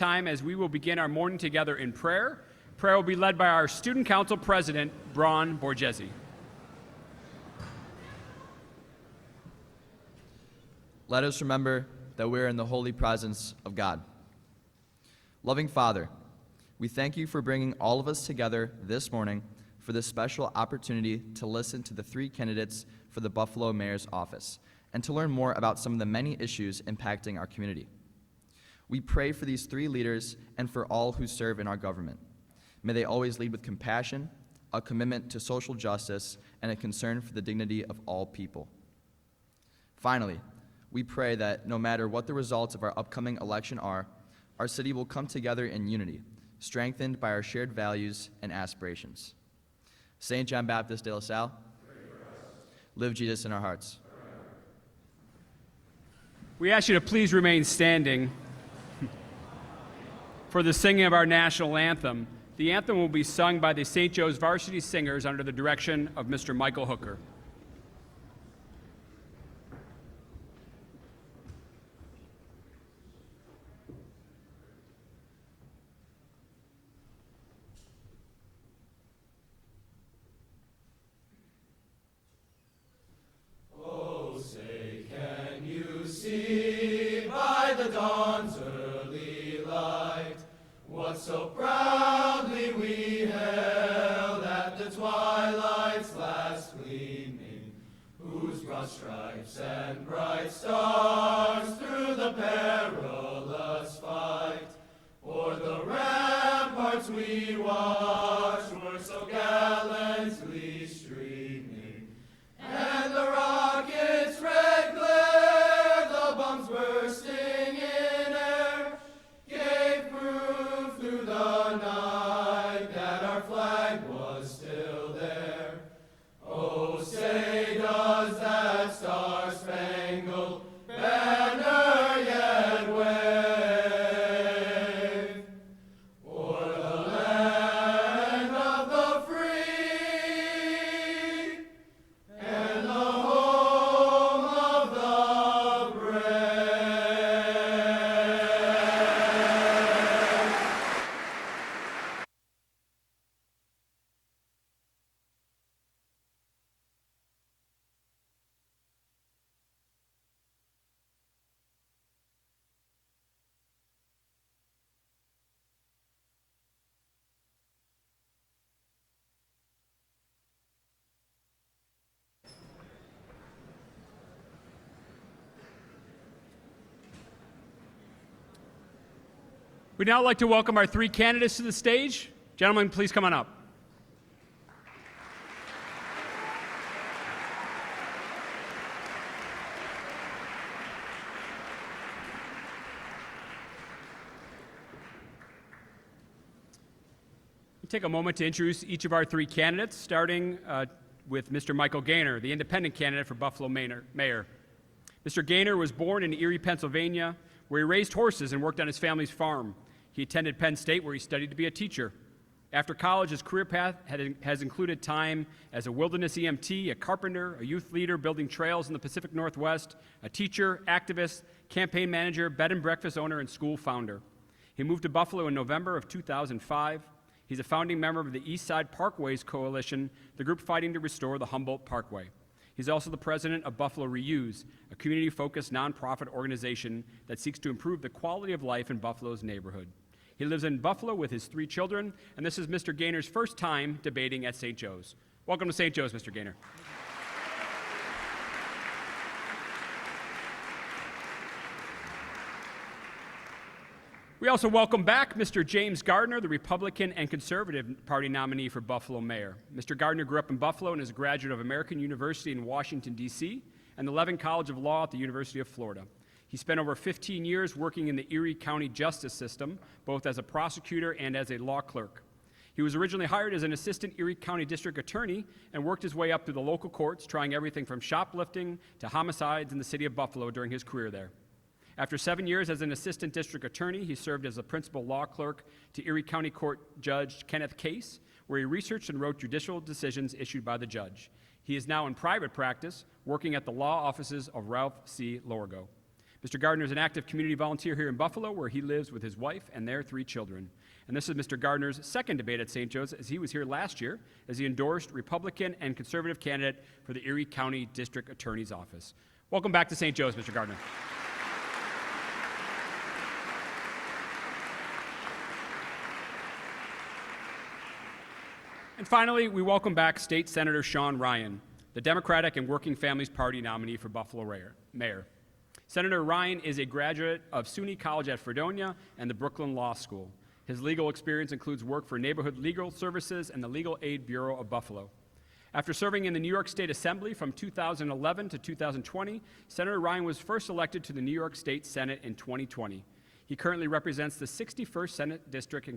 time as we will begin our morning together in prayer. Prayer will be led by our Student Council President, Braun Borgesi. Let us remember that we are in the holy presence of God. Loving Father, we thank you for bringing all of us together this morning for this special opportunity to listen to the three candidates for the Buffalo Mayor's office and to learn more about some of the many issues impacting our community. We pray for these three leaders and for all who serve in our government. May they always lead with compassion, a commitment to social justice, and a concern for the dignity of all people. Finally, we pray that no matter what the results of our upcoming election are, our city will come together in unity, strengthened by our shared values and aspirations. St. John Baptist de La Salle, live Jesus in our hearts. We ask you to please remain standing for the singing of our national anthem. The anthem will be sung by the St. Joe's Varsity Singers under the direction of Mr. Michael Hooker. So proudly we hailed at the twilight's last gleaming, whose broad stripes and bright stars through the perilous fight, o'er the ramparts we watched were so gallantly streaming, and the rockets' red glare, the bombs bursting in air, gave proof through the night that our flag was still there. Oh, say does that star-spangled banner yet wave o'er the land of the free and the home of the brave. We'd now like to welcome our three candidates to the stage. Gentlemen, please come on up. We'll take a moment to introduce each of our three candidates, starting with Mr. Michael Gaynor, the independent candidate for Buffalo Mayor. Mr. Gaynor was born in Erie, Pennsylvania, where he raised horses and worked on his family's farm. He attended Penn State, where he studied to be a teacher. After college, his career path has included time as a wilderness EMT, a carpenter, a youth leader building trails in the Pacific Northwest, a teacher, activist, campaign manager, bed and breakfast owner, and school founder. He moved to Buffalo in November of 2005. He's a founding member of the East Side Parkways Coalition, the group fighting to restore the Humboldt Parkway. He's also the president of Buffalo Reuse, a community-focused nonprofit organization that seeks to improve the quality of life in Buffalo's neighborhood. He lives in Buffalo with his three children, and this is Mr. Gaynor's first time debating at St. Joe's. Welcome to St. Joe's, Mr. Gaynor. We also welcome back Mr. James Gardner, the Republican and Conservative Party nominee for Buffalo Mayor. Mr. Gardner grew up in Buffalo and is a graduate of American University in Washington, D.C., and the Levin College of Law at the University of Florida. He spent over 15 years working in the Erie County justice system, both as a prosecutor and as a law clerk. He was originally hired as an assistant Erie County district attorney and worked his way up through the local courts, trying everything from shoplifting to homicides in the city of Buffalo during his career there. After 7 years as an assistant district attorney, he served as a principal law clerk to Erie County Court Judge Kenneth Case, where he researched and wrote judicial decisions issued by the judge. He is now in private practice, working at the law offices of Ralph C. Lorgo. Mr. Gardner is an active community volunteer here in Buffalo, where he lives with his wife and their 3 children. And this is Mr. Gardner's second debate at St. Joe's, as he was here last year as he endorsed Republican and conservative candidate for the Erie County District Attorney's Office. Welcome back to St. Joe's, Mr. Gardner. And finally, we welcome back State Senator Sean Ryan, the Democratic and Working Families Party nominee for Buffalo Mayor. Senator Ryan is a graduate of SUNY College at Fredonia and the Brooklyn Law School. His legal experience includes work for Neighborhood Legal Services and the Legal Aid Bureau of Buffalo. After serving in the New York State Assembly from 2011 to 2020, Senator Ryan was first elected to the New York State Senate in 2020. He currently represents the 61st Senate District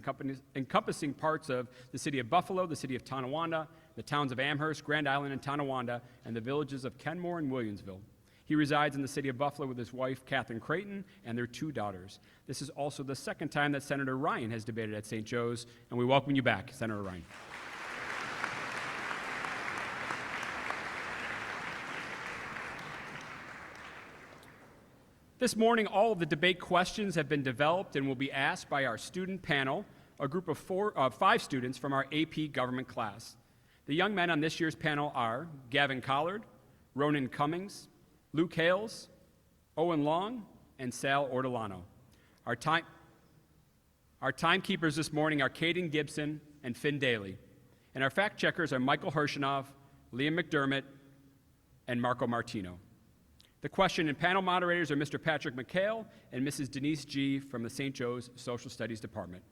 encompassing parts of the city of Buffalo, the city of Tonawanda, the towns of Amherst, Grand Island, and Tonawanda, and the villages of Kenmore and Williamsville. He resides in the city of Buffalo with his wife, Catherine Creighton, and their 2 daughters. This is also the second time that Senator Ryan has debated at St. Joe's, and we welcome you back, Senator Ryan. This morning, all of the debate questions have been developed and will be asked by our student panel, a group of 5 students from our AP Government class. The young men on this year's panel are Gavin Collard, Ronan Cummings, Luke Hales, Owen Long, and Sal Ortolano. Our timekeepers this morning are Caden Gibson and Finn Daly. And our fact checkers are Michael Hirschenow, Liam McDermott, and Marco Martino. The question and panel moderators are Mr. Patrick McHale and Mrs. Denise G. from the St. Joe's Social Studies Department.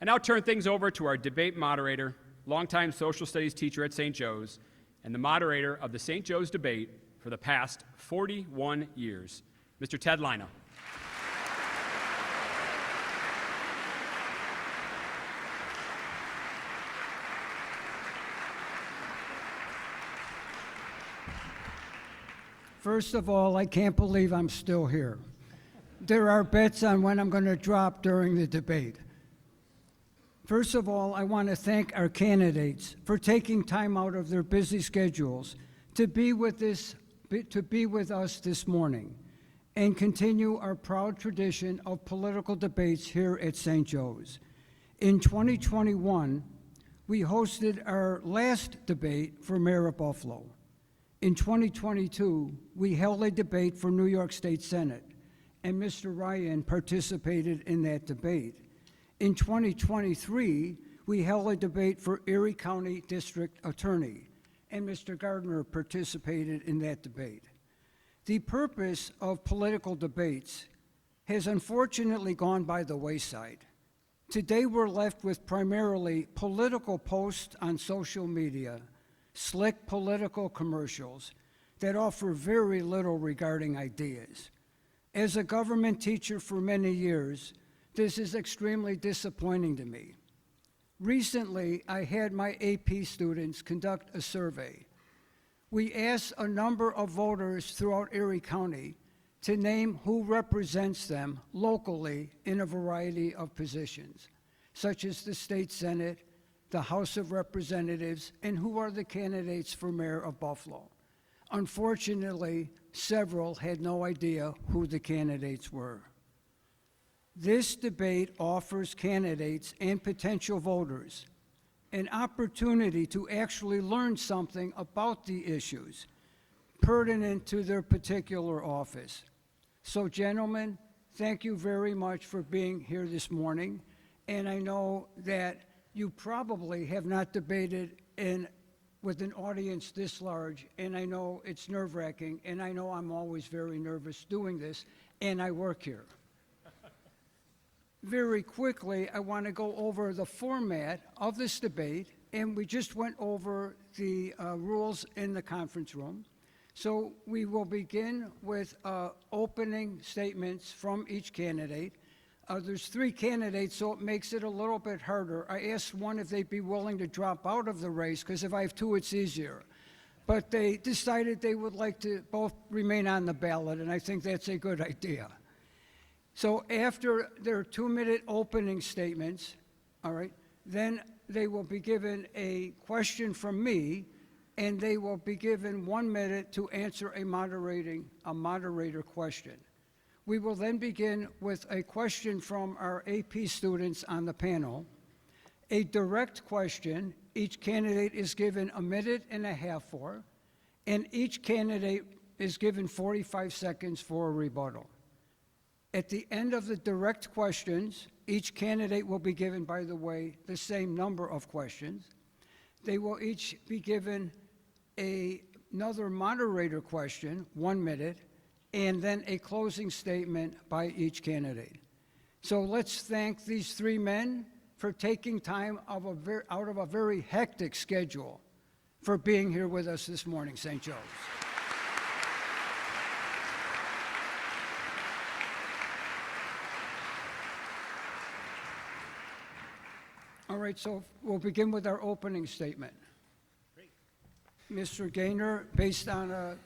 I now turn things over to our debate moderator, longtime social studies teacher at St. Joe's, and the moderator of the St. Joe's debate for the past 41 years, Mr. Ted Lina. First of all, I can't believe I'm still here. There are bets on when I'm going to drop during the debate. First of all, I want to thank our candidates for taking time out of their busy schedules to be with us this morning and continue our proud tradition of political debates here at St. Joe's. In 2021, we hosted our last debate for Mayor of Buffalo. In 2022, we held a debate for New York State Senate, and Mr. Ryan participated in that debate. In 2023, we held a debate for Erie County District Attorney, and Mr. Gardner participated in that debate. The purpose of political debates has unfortunately gone by the wayside. Today we're left with primarily political posts on social media, slick political commercials that offer very little regarding ideas. As a government teacher for many years, this is extremely disappointing to me. Recently, I had my AP students conduct a survey. We asked a number of voters throughout Erie County to name who represents them locally in a variety of positions, such as the State Senate, the House of Representatives, and who are the candidates for Mayor of Buffalo. Unfortunately, several had no idea who the candidates were. This debate offers candidates and potential voters an opportunity to actually learn something about the issues pertinent to their particular office. So, gentlemen, thank you very much for being here this morning. And I know that you probably have not debated with an audience this large, and I know it's nerve-wracking, and I know I'm always very nervous doing this, and I work here. Very quickly, I want to go over the format of this debate, and we just went over the rules in the conference room. So we will begin with opening statements from each candidate. There's 3 candidates, so it makes it a little bit harder. I asked one if they'd be willing to drop out of the race, because if I have 2, it's easier. But they decided they would like to both remain on the ballot, and I think that's a good idea. So after their 2-minute opening statements, all right, then they will be given a question from me, and they will be given 1 minute to answer a moderator question. We will then begin with a question from our AP students on the panel. A direct question, each candidate is given 1.5 minutes for, and each candidate is given 45 seconds for a rebuttal. At the end of the direct questions, each candidate will be given, by the way, the same number of questions. They will each be given another moderator question, 1 minute, and then a closing statement by each candidate. So let's thank these 3 men for taking time out of a very hectic schedule for being here with us this morning, St. Joe's. All right, so we'll begin with our opening statement. Great. Mr. Gaynor, based on a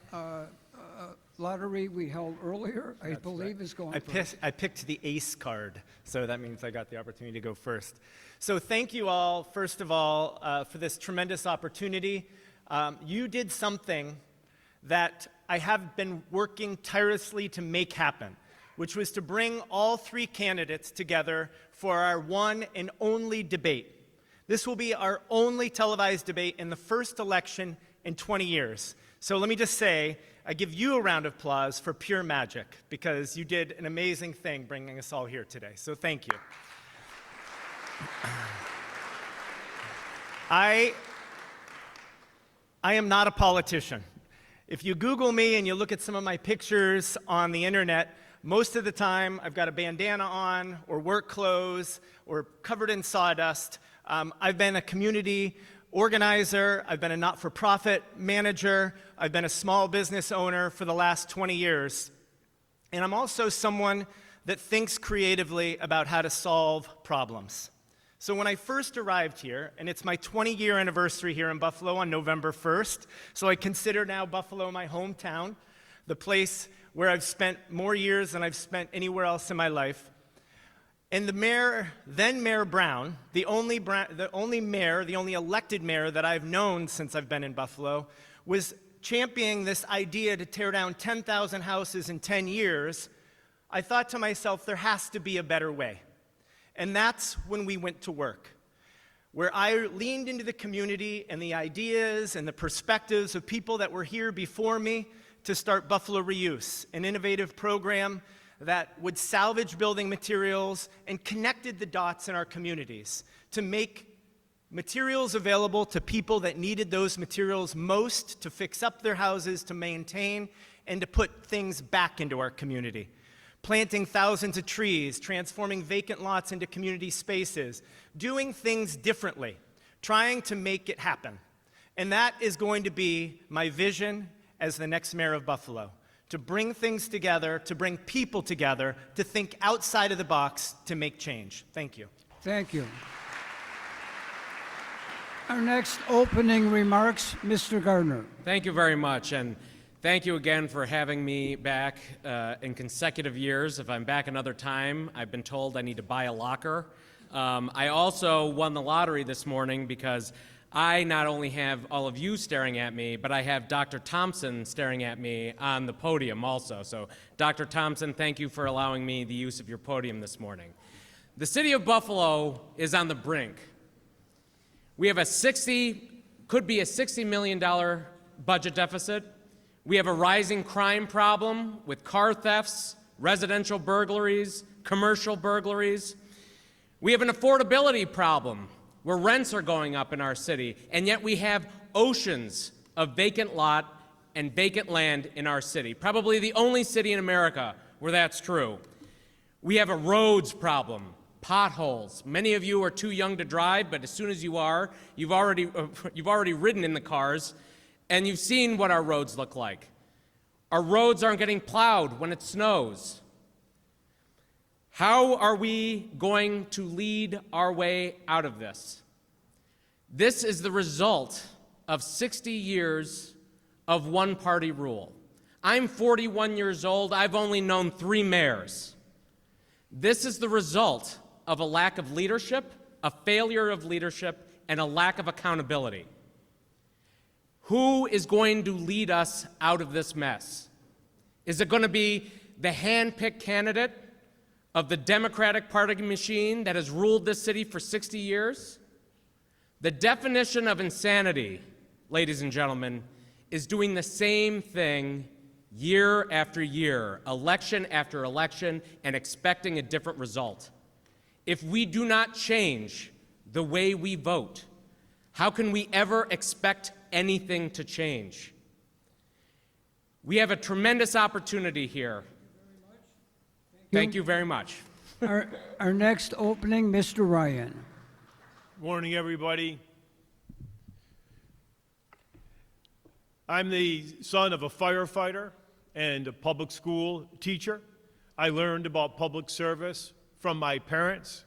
lottery we held earlier, I believe is going first. I picked the ace card, so that means I got the opportunity to go first. So thank you all, first of all, for this tremendous opportunity. You did something that I have been working tirelessly to make happen, which was to bring all 3 candidates together for our one and only debate. This will be our only televised debate in the first election in 20 years. So let me just say, I give you a round of applause for pure magic, because you did an amazing thing bringing us all here today. So thank you. I am not a politician. If you Google me and you look at some of my pictures on the internet, most of the time I've got a bandana on or work clothes or covered in sawdust. I've been a community organizer, I've been a not-for-profit manager, I've been a small business owner for the last 20 years. And I'm also someone that thinks creatively about how to solve problems. So when I first arrived here, and it's my 20-year anniversary here in Buffalo on November 1st, so I consider now Buffalo my hometown, the place where I've spent more years than I've spent anywhere else in my life. And the mayor, then Mayor Brown, the only elected mayor that I've known since I've been in Buffalo, was championing this idea to tear down 10,000 houses in 10 years. I thought to myself, there has to be a better way. And that's when we went to work, where I leaned into the community and the ideas and the perspectives of people that were here before me to start Buffalo Reuse, an innovative program that would salvage building materials and connected the dots in our communities to make materials available to people that needed those materials most to fix up their houses, to maintain, and to put things back into our community. Planting thousands of trees, transforming vacant lots into community spaces, doing things differently, trying to make it happen. And that is going to be my vision as the next mayor of Buffalo, to bring things together, to bring people together, to think outside of the box, to make change. Thank you. Thank you. Our next opening remarks, Mr. Gardner. Thank you very much, and thank you again for having me back in consecutive years. If I'm back another time, I've been told I need to buy a locker. I also won the lottery this morning because I not only have all of you staring at me, but I have Dr. Thompson staring at me on the podium also. So, Dr. Thompson, thank you for allowing me the use of your podium this morning. The city of Buffalo is on the brink. We have could be a $60 million budget deficit. We have a rising crime problem with car thefts, residential burglaries, commercial burglaries. We have an affordability problem where rents are going up in our city, and yet we have oceans of vacant lot and vacant land in our city, probably the only city in America where that's true. We have a roads problem, potholes. Many of you are too young to drive, but as soon as you are, you've already ridden in the cars, and you've seen what our roads look like. Our roads aren't getting plowed when it snows. How are we going to lead our way out of this? This is the result of 60 years of one-party rule. I'm 41 years old. I've only known 3 mayors. This is the result of a lack of leadership, a failure of leadership, and a lack of accountability. Who is going to lead us out of this mess? Is it going to be the hand-picked candidate of the Democratic Party machine that has ruled this city for 60 years? The definition of insanity, ladies and gentlemen, is doing the same thing year after year, election after election, and expecting a different result. If we do not change the way we vote, how can we ever expect anything to change? We have a tremendous opportunity here. Thank you very much. Our next opening, Mr. Ryan. Morning, everybody. I'm the son of a firefighter and a public school teacher. I learned about public service from my parents.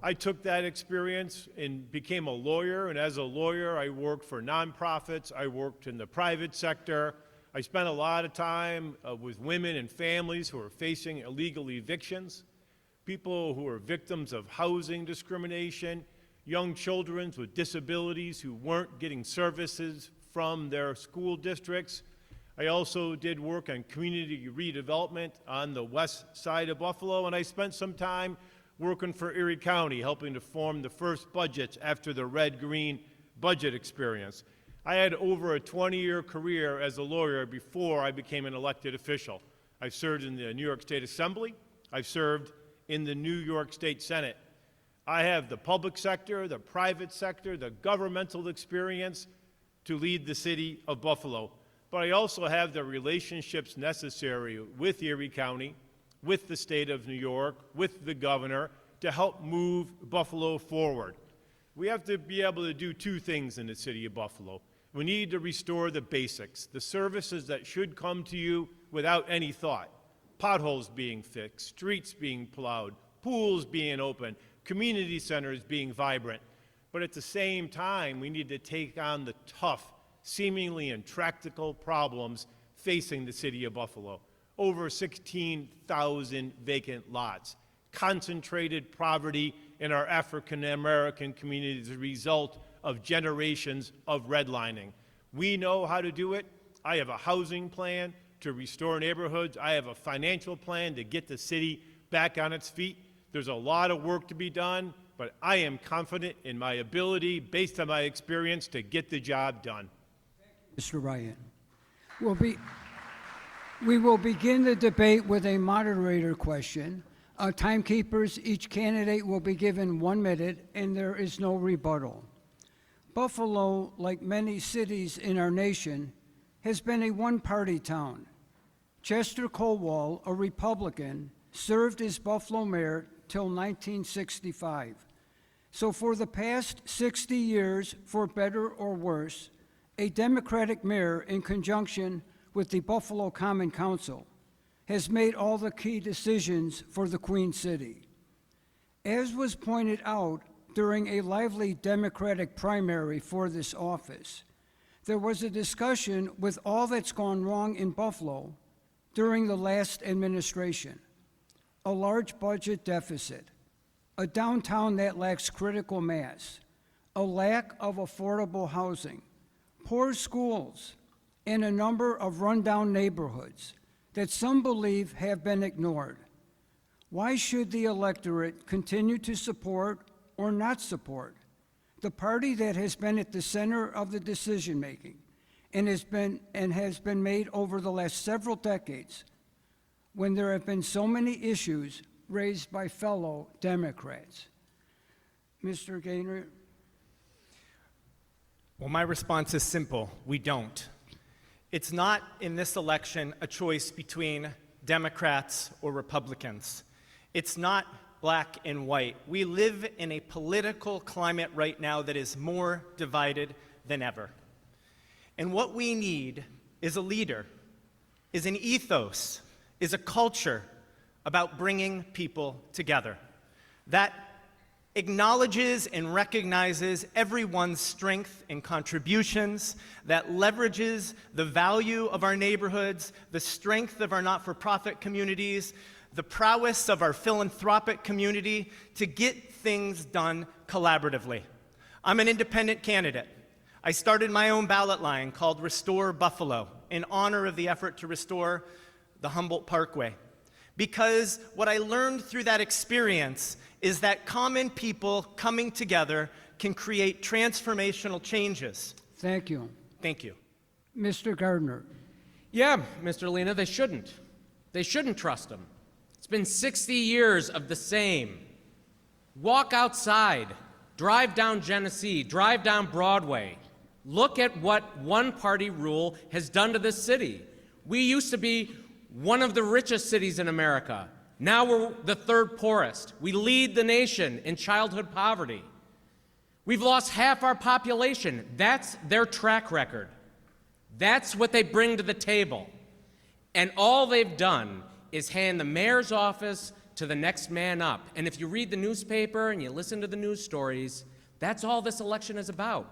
I took that experience and became a lawyer, and as a lawyer, I worked for nonprofits. I worked in the private sector. I spent a lot of time with women and families who are facing illegal evictions, people who are victims of housing discrimination, young children with disabilities who weren't getting services from their school districts. I also did work on community redevelopment on the west side of Buffalo, and I spent some time working for Erie County, helping to form the first budgets after the red-green budget experience. I had over a 20-year career as a lawyer before I became an elected official. I served in the New York State Assembly. I've served in the New York State Senate. I have the public sector, the private sector, the governmental experience to lead the city of Buffalo. But I also have the relationships necessary with Erie County, with the state of New York, with the governor, to help move Buffalo forward. We have to be able to do two things in the city of Buffalo. We need to restore the basics, the services that should come to you without any thought. Potholes being fixed, streets being plowed, pools being open, community centers being vibrant. But at the same time, we need to take on the tough, seemingly intractable problems facing the city of Buffalo. Over 16,000 vacant lots, concentrated poverty in our African American communities as a result of generations of redlining. We know how to do it. I have a housing plan to restore neighborhoods. I have a financial plan to get the city back on its feet. There's a lot of work to be done, but I am confident in my ability, based on my experience, to get the job done. Mr. Ryan. We will begin the debate with a moderator question. Timekeepers, each candidate will be given 1 minute, and there is no rebuttal. Buffalo, like many cities in our nation, has been a one-party town. Chester Colwell, a Republican, served as Buffalo mayor till 1965. So for the past 60 years, for better or worse, a Democratic mayor, in conjunction with the Buffalo Common Council, has made all the key decisions for the Queen City. As was pointed out during a lively Democratic primary for this office, there was a discussion with all that's gone wrong in Buffalo during the last administration. A large budget deficit, a downtown that lacks critical mass, a lack of affordable housing, poor schools, and a number of rundown neighborhoods that some believe have been ignored. Why should the electorate continue to support or not support the party that has been at the center of the decision-making and has been made over the last several decades, when there have been so many issues raised by fellow Democrats? Mr. Gaynor? Well, my response is simple: we don't. It's not in this election a choice between Democrats or Republicans. It's not black and white. We live in a political climate right now that is more divided than ever. And what we need is a leader, is an ethos, is a culture about bringing people together that acknowledges and recognizes everyone's strength and contributions, that leverages the value of our neighborhoods, the strength of our not-for-profit communities, the prowess of our philanthropic community to get things done collaboratively. I'm an independent candidate. I started my own ballot line called Restore Buffalo in honor of the effort to restore the Humboldt Parkway. Because what I learned through that experience is that common people coming together can create transformational changes. Thank you. Thank you. Mr. Gardner. Yeah, Mr. Lena, they shouldn't. They shouldn't trust him. It's been 60 years of the same. Walk outside, drive down Genesee, drive down Broadway. Look at what one-party rule has done to this city. We used to be one of the richest cities in America. Now we're the third poorest. We lead the nation in childhood poverty. We've lost half our population. That's their track record. That's what they bring to the table. And all they've done is hand the mayor's office to the next man up. And if you read the newspaper and you listen to the news stories, that's all this election is about.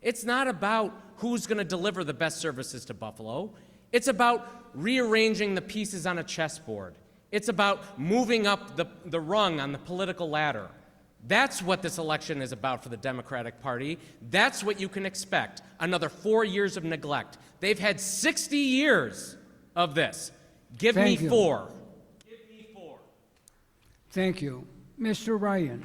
It's not about who's going to deliver the best services to Buffalo. It's about rearranging the pieces on a chessboard. It's about moving up the rung on the political ladder. That's what this election is about for the Democratic Party. That's what you can expect. Another 4 years of neglect. They've had 60 years of this. Give Thank me you. 4. Give me 4. Thank you. Mr. Ryan.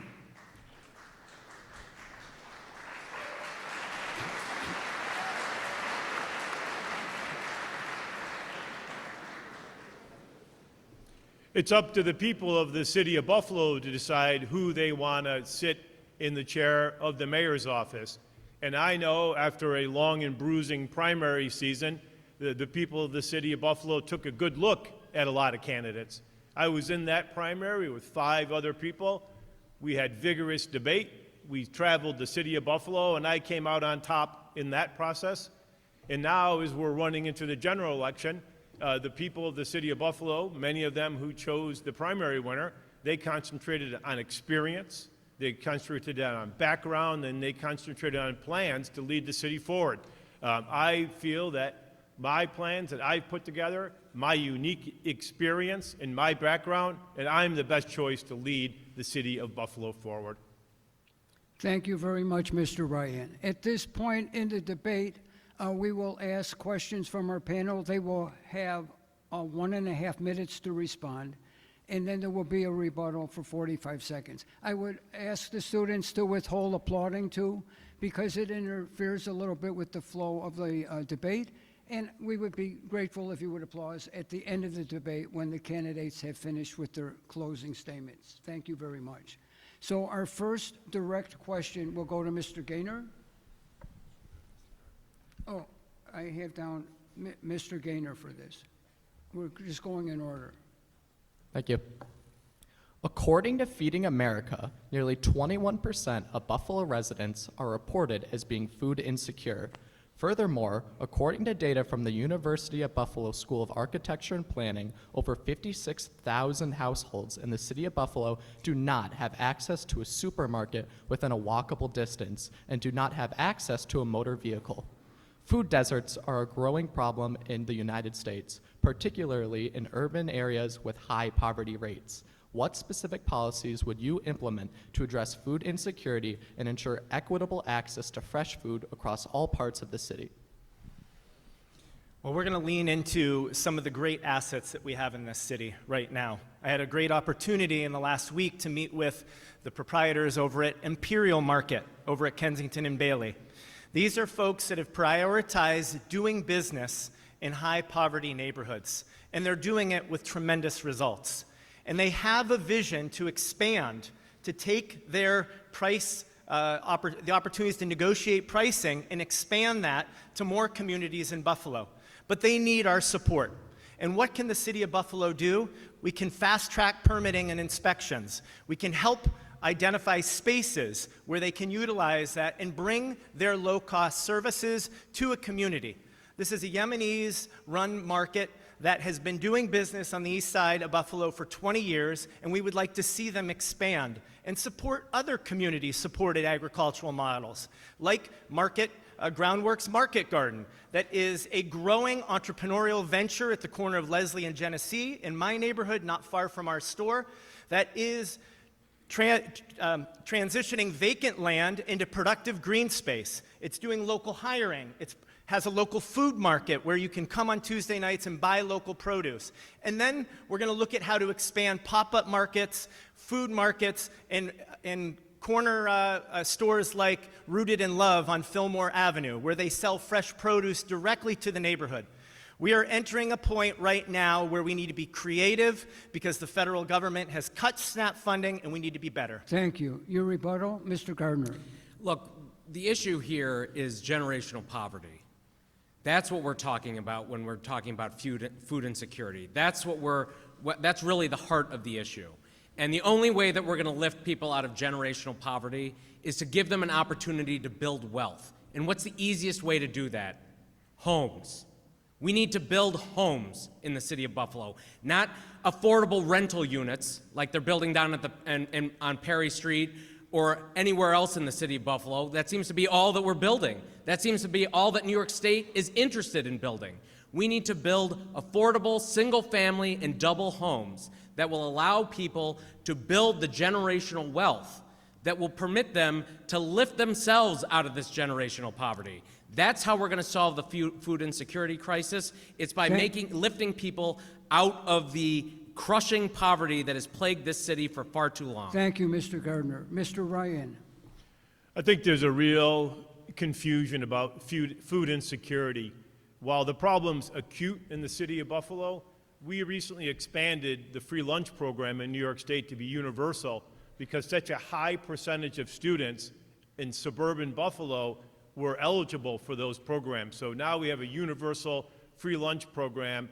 It's up to the people of the city of Buffalo to decide who they want to sit in the chair of the mayor's office. And I know after a long and bruising primary season, the people of the city of Buffalo took a good look at a lot of candidates. I was in that primary with 5 other people. We had vigorous debate. We traveled the city of Buffalo, and I came out on top in that process. And now, as we're running into the general election, the people of the city of Buffalo, many of them who chose the primary winner, they concentrated on experience, they concentrated on background, and they concentrated on plans to lead the city forward. I feel that my plans that I've put together, my unique experience and my background, and I'm the best choice to lead the city of Buffalo forward. Thank you very much, Mr. Ryan. At this point in the debate, we will ask questions from our panel. They will have 1.5 minutes to respond, and then there will be a rebuttal for 45 seconds. I would ask the students to withhold applauding too, because it interferes a little bit with the flow of the debate, and we would be grateful if you would applause at the end of the debate when the candidates have finished with their closing statements. Thank you very much. So our first direct question will go to Mr. Gaynor. Oh, I have down Mr. Gaynor for this. We're just going in order. Thank you. According to Feeding America, nearly 21% of Buffalo residents are reported as being food insecure. Furthermore, according to data from the University of Buffalo School of Architecture and Planning, over 56,000 households in the city of Buffalo do not have access to a supermarket within a walkable distance and do not have access to a motor vehicle. Food deserts are a growing problem in the United States, particularly in urban areas with high poverty rates. What specific policies would you implement to address food insecurity and ensure equitable access to fresh food across all parts of the city? Well, we're going to lean into some of the great assets that we have in this city right now. I had a great opportunity in the last week to meet with the proprietors over at Imperial Market over at Kensington and Bailey. These are folks that have prioritized doing business in high poverty neighborhoods, and they're doing it with tremendous results. And they have a vision to expand, to take their price, the opportunities to negotiate pricing and expand that to more communities in Buffalo. But they need our support. And what can the city of Buffalo do? We can fast-track permitting and inspections. We can help identify spaces where they can utilize that and bring their low-cost services to a community. This is a Yemenis-run market that has been doing business on the east side of Buffalo for 20 years, and we would like to see them expand and support other community-supported agricultural models, like Groundworks Market Garden, that is a growing entrepreneurial venture at the corner of Leslie and Genesee in my neighborhood, not far from our store, that is transitioning vacant land into productive green space. It's doing local hiring. It has a local food market where you can come on Tuesday nights and buy local produce. And then we're going to look at how to expand pop-up markets, food markets, and corner stores like Rooted in Love on Fillmore Avenue, where they sell fresh produce directly to the neighborhood. We are entering a point right now where we need to be creative because the federal government has cut SNAP funding and we need to be better. Thank you. Your rebuttal, Mr. Gardner. Look, the issue here is generational poverty. That's what we're talking about when we're talking about food insecurity. That's that's really the heart of the issue. And the only way that we're going to lift people out of generational poverty is to give them an opportunity to build wealth. And what's the easiest way to do that? Homes. We need to build homes in the city of Buffalo, not affordable rental units like they're building down at on Perry Street or anywhere else in the city of Buffalo. That seems to be all that we're building. That seems to be all that New York State is interested in building. We need to build affordable single-family and double homes that will allow people to build the generational wealth that will permit them to lift themselves out of this generational poverty. That's how we're going to solve the food insecurity crisis. It's by lifting people out of the crushing poverty that has plagued this city for far too long. Thank you, Mr. Gardner. Mr. Ryan. I think there's a real confusion about food insecurity. While the problem's acute in the city of Buffalo, we recently expanded the free lunch program in New York State to be universal because such a high percentage of students in suburban Buffalo were eligible for those programs. So now we have a universal free lunch program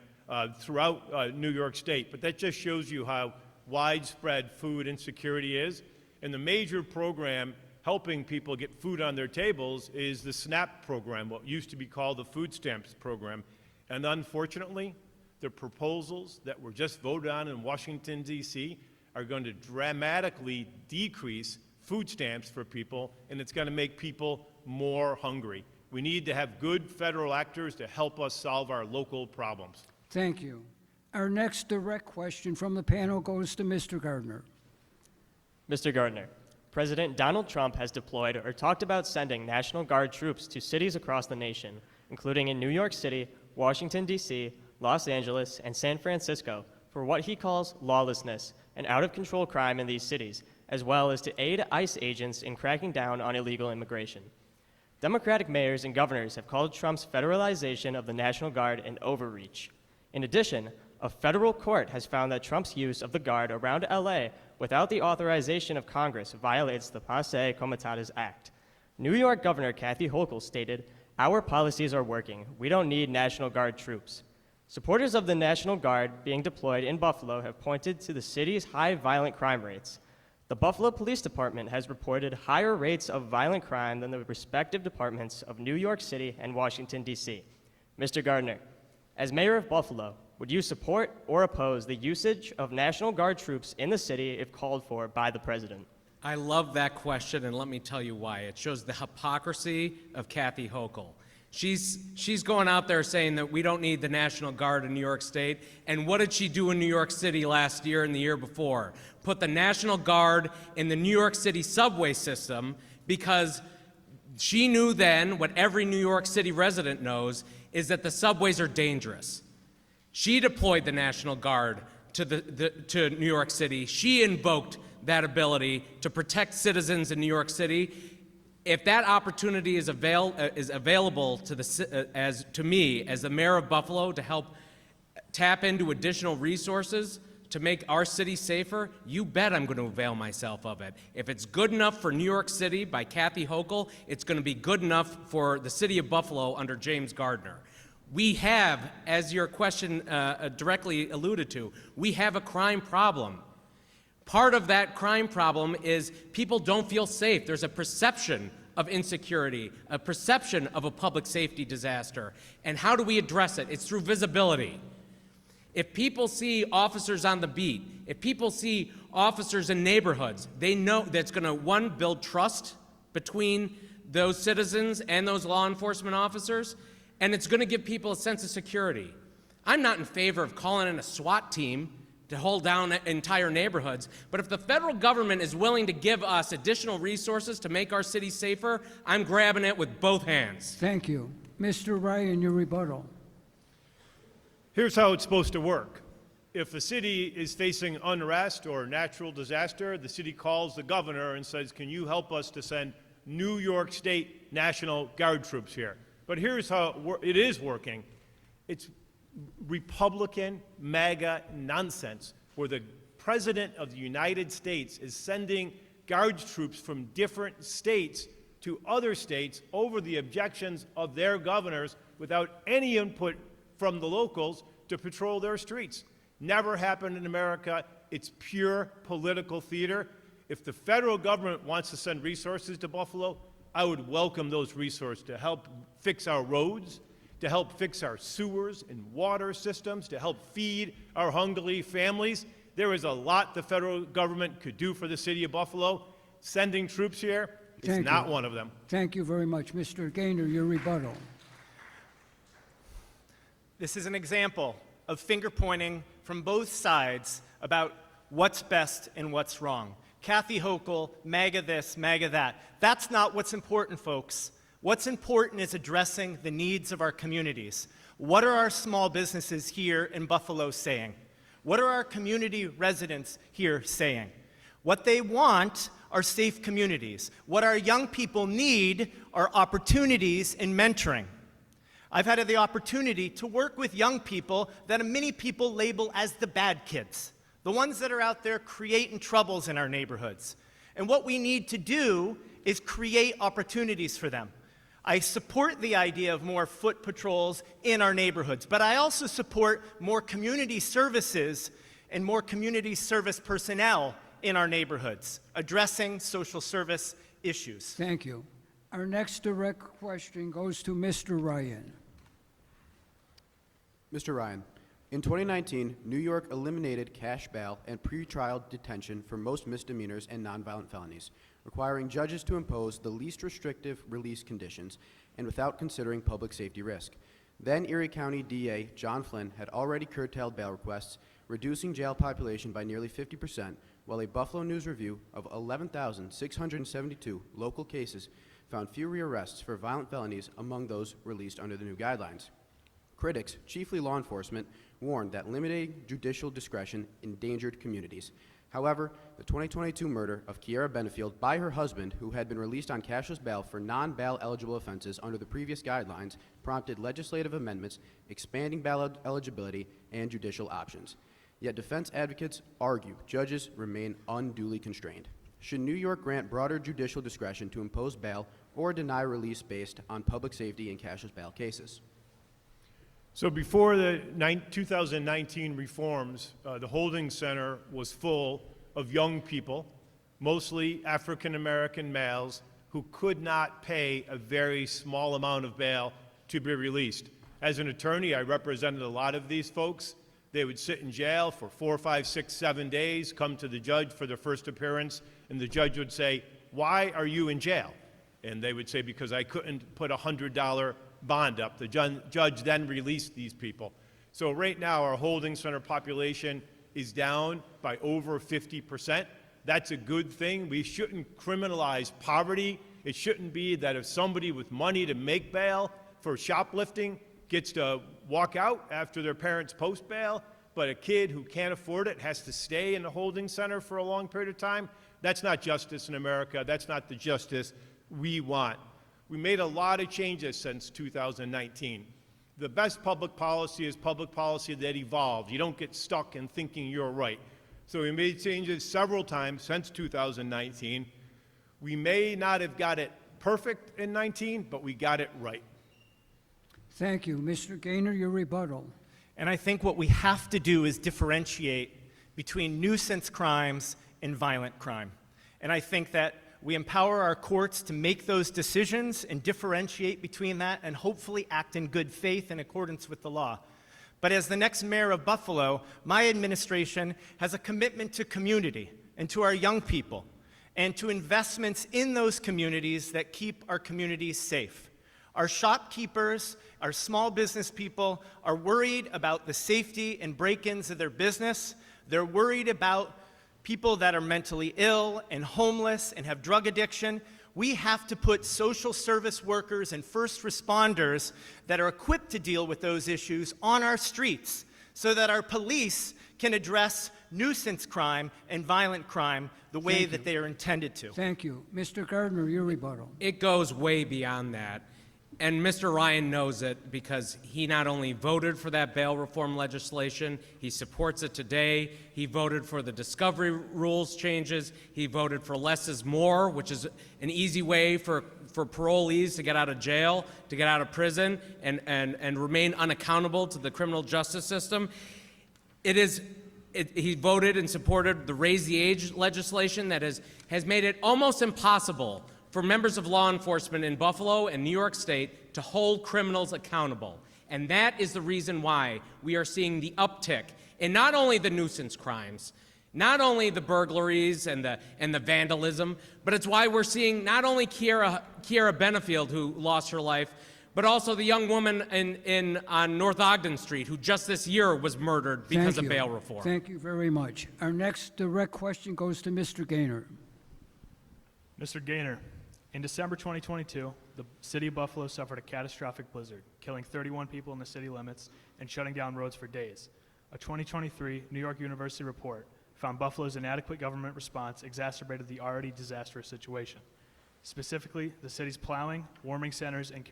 throughout New York State. But that just shows you how widespread food insecurity is. And the major program helping people get food on their tables is the SNAP program, what used to be called the food stamps program. And unfortunately, the proposals that were just voted on in Washington, D.C. are going to dramatically decrease food stamps for people, and it's going to make people more hungry. We need to have good federal actors to help us solve our local problems. Thank you. Our next direct question from the panel goes to Mr. Gardner. Mr. Gardner, President Donald Trump has deployed or talked about sending National Guard troops to cities across the nation, including in New York City, Washington, D.C., Los Angeles, and San Francisco, for what he calls lawlessness and out-of-control crime in these cities, as well as to aid ICE agents in cracking down on illegal immigration. Democratic mayors and governors have called Trump's federalization of the National Guard an overreach. In addition, a federal court has found that Trump's use of the Guard around LA without the authorization of Congress violates the Passe Comitatus Act. New York Governor Kathy Hochul stated, "Our policies are working. We don't need National Guard troops." Supporters of the National Guard being deployed in Buffalo have pointed to the city's high violent crime rates. The Buffalo Police Department has reported higher rates of violent crime than the respective departments of New York City and Washington, D.C. Mr. Gardner, as mayor of Buffalo, would you support or oppose the usage of National Guard troops in the city if called for by the president? I love that question, and let me tell you why. It shows the hypocrisy of Kathy Hochul. She's going out there saying that we don't need the National Guard in New York State. And what did she do in New York City last year and the year before? Put the National Guard in the New York City subway system because she knew then what every New York City resident knows is that the subways are dangerous. She deployed the National Guard to New York City. She invoked that ability to protect citizens in New York City. If that opportunity is available to me as the mayor of Buffalo to help tap into additional resources to make our city safer, you bet I'm going to avail myself of it. If it's good enough for New York City by Kathy Hochul, it's going to be good enough for the city of Buffalo under James Gardner. We have, as your question directly alluded to, we have a crime problem. Part of that crime problem is people don't feel safe. There's a perception of insecurity, a perception of a public safety disaster. And how do we address it? It's through visibility. If people see officers on the beat, if people see officers in neighborhoods, they know that's going to, one, build trust between those citizens and those law enforcement officers, and it's going to give people a sense of security. I'm not in favor of calling in a SWAT team to hold down entire neighborhoods. But if the federal government is willing to give us additional resources to make our city safer, I'm grabbing it with both hands. Thank you. Mr. Ryan, your rebuttal. Here's how it's supposed to work. If a city is facing unrest or natural disaster, the city calls the governor and says, can you help us to send New York State National Guard troops here? But here's how it is working. It's Republican MAGA nonsense where the President of the United States is sending Guard troops from different states to other states over the objections of their governors without any input from the locals to patrol their streets. Never happened in America. It's pure political theater. If the federal government wants to send resources to Buffalo, I would welcome those resources to help fix our roads, to help fix our sewers and water systems, to help feed our hungry families. There is a lot the federal government could do for the city of Buffalo. Sending troops here is not one of them. Thank you very much. Mr. Gaynor, your rebuttal. This is an example of finger pointing from both sides about what's best and what's wrong. Kathy Hochul, MAGA this, MAGA that. That's not what's important, folks. What's important is addressing the needs of our communities. What are our small businesses here in Buffalo saying? What are our community residents here saying? What they want are safe communities. What our young people need are opportunities in mentoring. I've had the opportunity to work with young people that many people label as the bad kids, the ones that are out there creating troubles in our neighborhoods. And what we need to do is create opportunities for them. I support the idea of more foot patrols in our neighborhoods, but I also support more community services and more community service personnel in our neighborhoods, addressing social service issues. Thank you. Our next direct question goes to Mr. Ryan. Mr. Ryan, in 2019, New York eliminated cash bail and pretrial detention for most misdemeanors and nonviolent felonies, requiring judges to impose the least restrictive release conditions and without considering public safety risk. Then Erie County DA John Flynn had already curtailed bail requests, reducing jail population by nearly 50%, while a Buffalo News review of 11,672 local cases found fewer arrests for violent felonies among those released under the new guidelines. Critics, chiefly law enforcement, warned that limiting judicial discretion endangered communities. However, the 2022 murder of Kiara Benefield by her husband, who had been released on cashless bail for non-bail eligible offenses under the previous guidelines, prompted legislative amendments expanding bail eligibility and judicial options. Yet defense advocates argue judges remain unduly constrained. Should New York grant broader judicial discretion to impose bail or deny release based on public safety in cashless bail cases? So before the 2019 reforms, the holding center was full of young people, mostly African-American males, who could not pay a very small amount of bail to be released. As an attorney, I represented a lot of these folks. They would sit in jail for 4, 5, 6, 7 days, come to the judge for their first appearance, and the judge would say, "Why are you in jail?" And they would say, "Because I couldn't put a $100 bond up." The judge then released these people. So right now, our holding center population is down by over 50%. That's a good thing. We shouldn't criminalize poverty. It shouldn't be that if somebody with money to make bail for shoplifting gets to walk out after their parents post bail, but a kid who can't afford it has to stay in the holding center for a long period of time. That's not justice in America. That's not the justice we want. We made a lot of changes since 2019. The best public policy is public policy that evolves. You don't get stuck in thinking you're right. So we made changes several times since 2019. We may not have got it perfect in 19, but we got it right. Thank you. Mr. Gaynor, your rebuttal. And I think what we have to do is differentiate between nuisance crimes and violent crime. And I think that we empower our courts to make those decisions and differentiate between that and hopefully act in good faith in accordance with the law. But as the next mayor of Buffalo, my administration has a commitment to community and to our young people and to investments in those communities that keep our communities safe. Our shopkeepers, our small business people are worried about the safety and break-ins of their business. They're worried about people that are mentally ill and homeless and have drug addiction. We have to put social service workers and first responders that are equipped to deal with those issues on our streets so that our police can address nuisance crime and violent crime the way that they are intended to. Thank you. Mr. Gardner, your rebuttal. It goes way beyond that. And Mr. Ryan knows it because he not only voted for that bail reform legislation, he supports it today. He voted for the discovery rules changes. He voted for less is more, which is an easy way for parolees to get out of jail, to get out of prison, and remain unaccountable to the criminal justice system. He voted and supported the raise the age legislation that has made it almost impossible for members of law enforcement in Buffalo and New York State to hold criminals accountable. And that is the reason why we are seeing the uptick in not only the nuisance crimes, not only the burglaries and the vandalism, but it's why we're seeing not only Kiara Benefield, who lost her life, but also the young woman on North Ogden Street, who just this year was murdered because of bail reform. Thank you very much. Our next direct question goes to Mr. Gaynor. Mr. Gaynor, in December 2022, the city of Buffalo suffered a catastrophic blizzard, killing 31 people in the city limits and shutting down roads for days. A 2023 New York University report found Buffalo's inadequate government response exacerbated the already disastrous situation. Specifically, the city's plowing, warming centers, and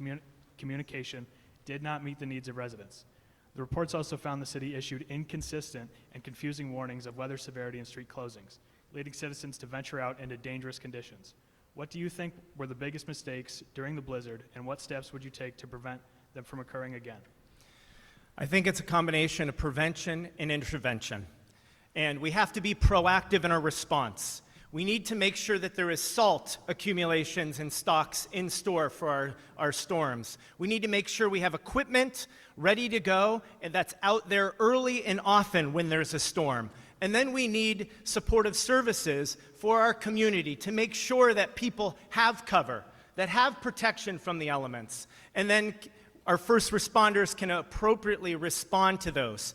communication did not meet the needs of residents. The reports also found the city issued inconsistent and confusing warnings of weather severity and street closings, leading citizens to venture out into dangerous conditions. What do you think were the biggest mistakes during the blizzard, and what steps would you take to prevent them from occurring again? I think it's a combination of prevention and intervention. And we have to be proactive in our response. We need to make sure that there is salt accumulations and stocks in store for our storms. We need to make sure we have equipment ready to go and that's out there early and often when there's a storm. And then we need supportive services for our community to make sure that people have cover, that have protection from the elements. And then our first responders can appropriately respond to those.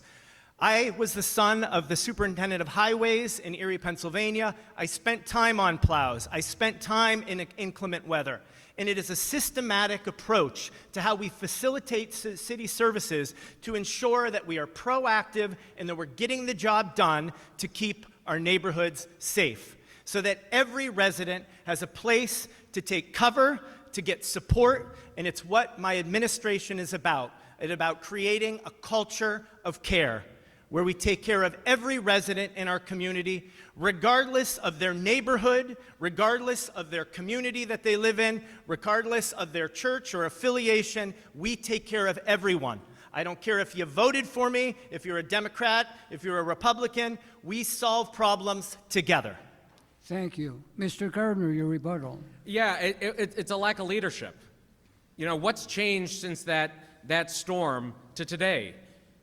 I was the son of the superintendent of highways in Erie, Pennsylvania. I spent time on plows. I spent time in inclement weather. And it is a systematic approach to how we facilitate city services to ensure that we are proactive and that we're getting the job done to keep our neighborhoods safe, so that every resident has a place to take cover, to get support, and it's what my administration is about. It's about creating a culture of care, where we take care of every resident in our community, regardless of their neighborhood, regardless of their community that they live in, regardless of their church or affiliation. We take care of everyone. I don't care if you voted for me, if you're a Democrat, if you're a Republican. We solve problems together. Thank you. Mr. Gardner, your rebuttal. Yeah, it's a lack of leadership. You know, what's changed since that storm to today?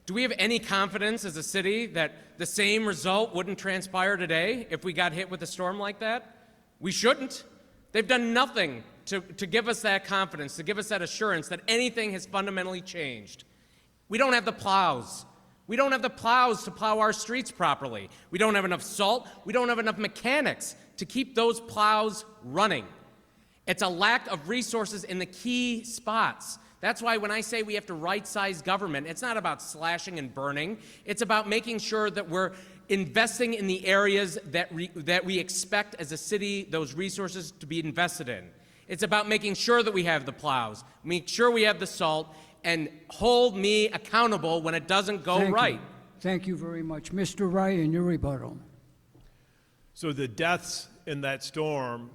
Do we have any confidence as a city that the same result wouldn't transpire today if we got hit with a storm like that? We shouldn't. They've done nothing to give us that confidence, to give us that assurance that anything has fundamentally changed. We don't have the plows. We don't have the plows to plow our streets properly. We don't have enough salt. We don't have enough mechanics to keep those plows running. It's a lack of resources in the key spots. That's why when I say we have to right-size government, it's not about slashing and burning. It's about making sure that we're investing in the areas that we expect as a city those resources to be invested in. It's about making sure that we have the plows, make sure we have the salt, and hold me accountable when it doesn't go right. Thank you very much. Mr. Ryan, your rebuttal. So the deaths in that storm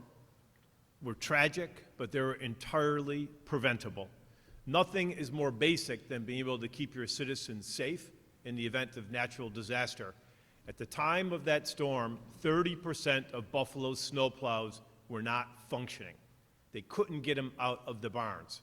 were tragic, but they were entirely preventable. Nothing is more basic than being able to keep your citizens safe in the event of natural disaster. At the time of that storm, 30% of Buffalo's snowplows were not functioning. They couldn't get them out of the barns.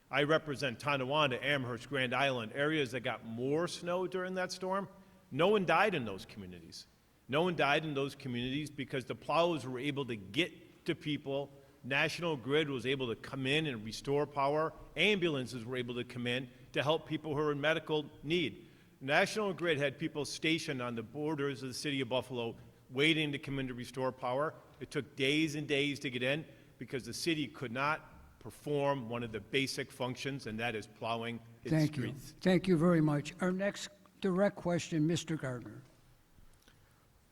I represent Tonawanda, Amherst, Grand Island, areas that got more snow during that storm. No one died in those communities. No one died in those communities because the plows were able to get to people. National Grid was able to come in and restore power. Ambulances were able to come in to help people who are in medical need. National Grid had people stationed on the borders of the city of Buffalo waiting to come in to restore power. It took days and days to get in because the city could not perform one of the basic functions, and that is plowing its Thank you. streets. Thank you very much. Our next direct question, Mr. Gardner.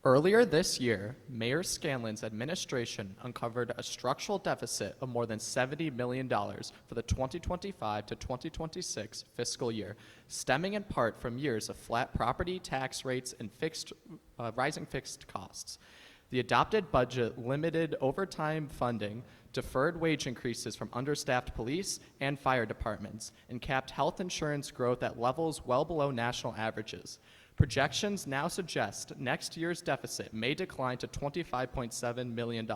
Earlier this year, Mayor Scanlon's administration uncovered a structural deficit of more than $70 million for the 2025 to 2026 fiscal year, stemming in part from years of flat property tax rates and rising fixed costs. The adopted budget limited overtime funding, deferred wage increases from understaffed police and fire departments, and capped health insurance growth at levels well below national averages. Projections now suggest next year's deficit may decline to $25.7 million,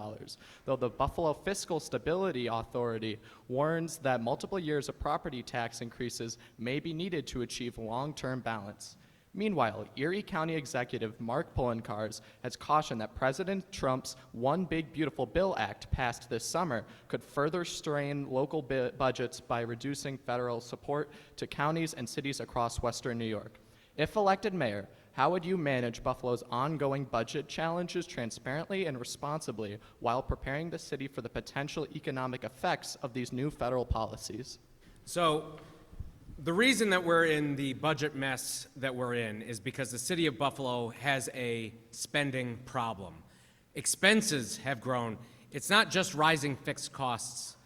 though the Buffalo Fiscal Stability Authority warns that multiple years of property tax increases may be needed to achieve long-term balance. Meanwhile, Erie County Executive Mark Poloncarz has cautioned that President Trump's One Big Beautiful Bill Act passed this summer could further strain local budgets by reducing federal support to counties and cities across western New York. If elected mayor, how would you manage Buffalo's ongoing budget challenges transparently and responsibly while preparing the city for the potential economic effects of these new federal policies? So, the reason that we're in the budget mess that we're in is because the city of Buffalo has a spending problem. Expenses have grown. It's not just rising fixed costs.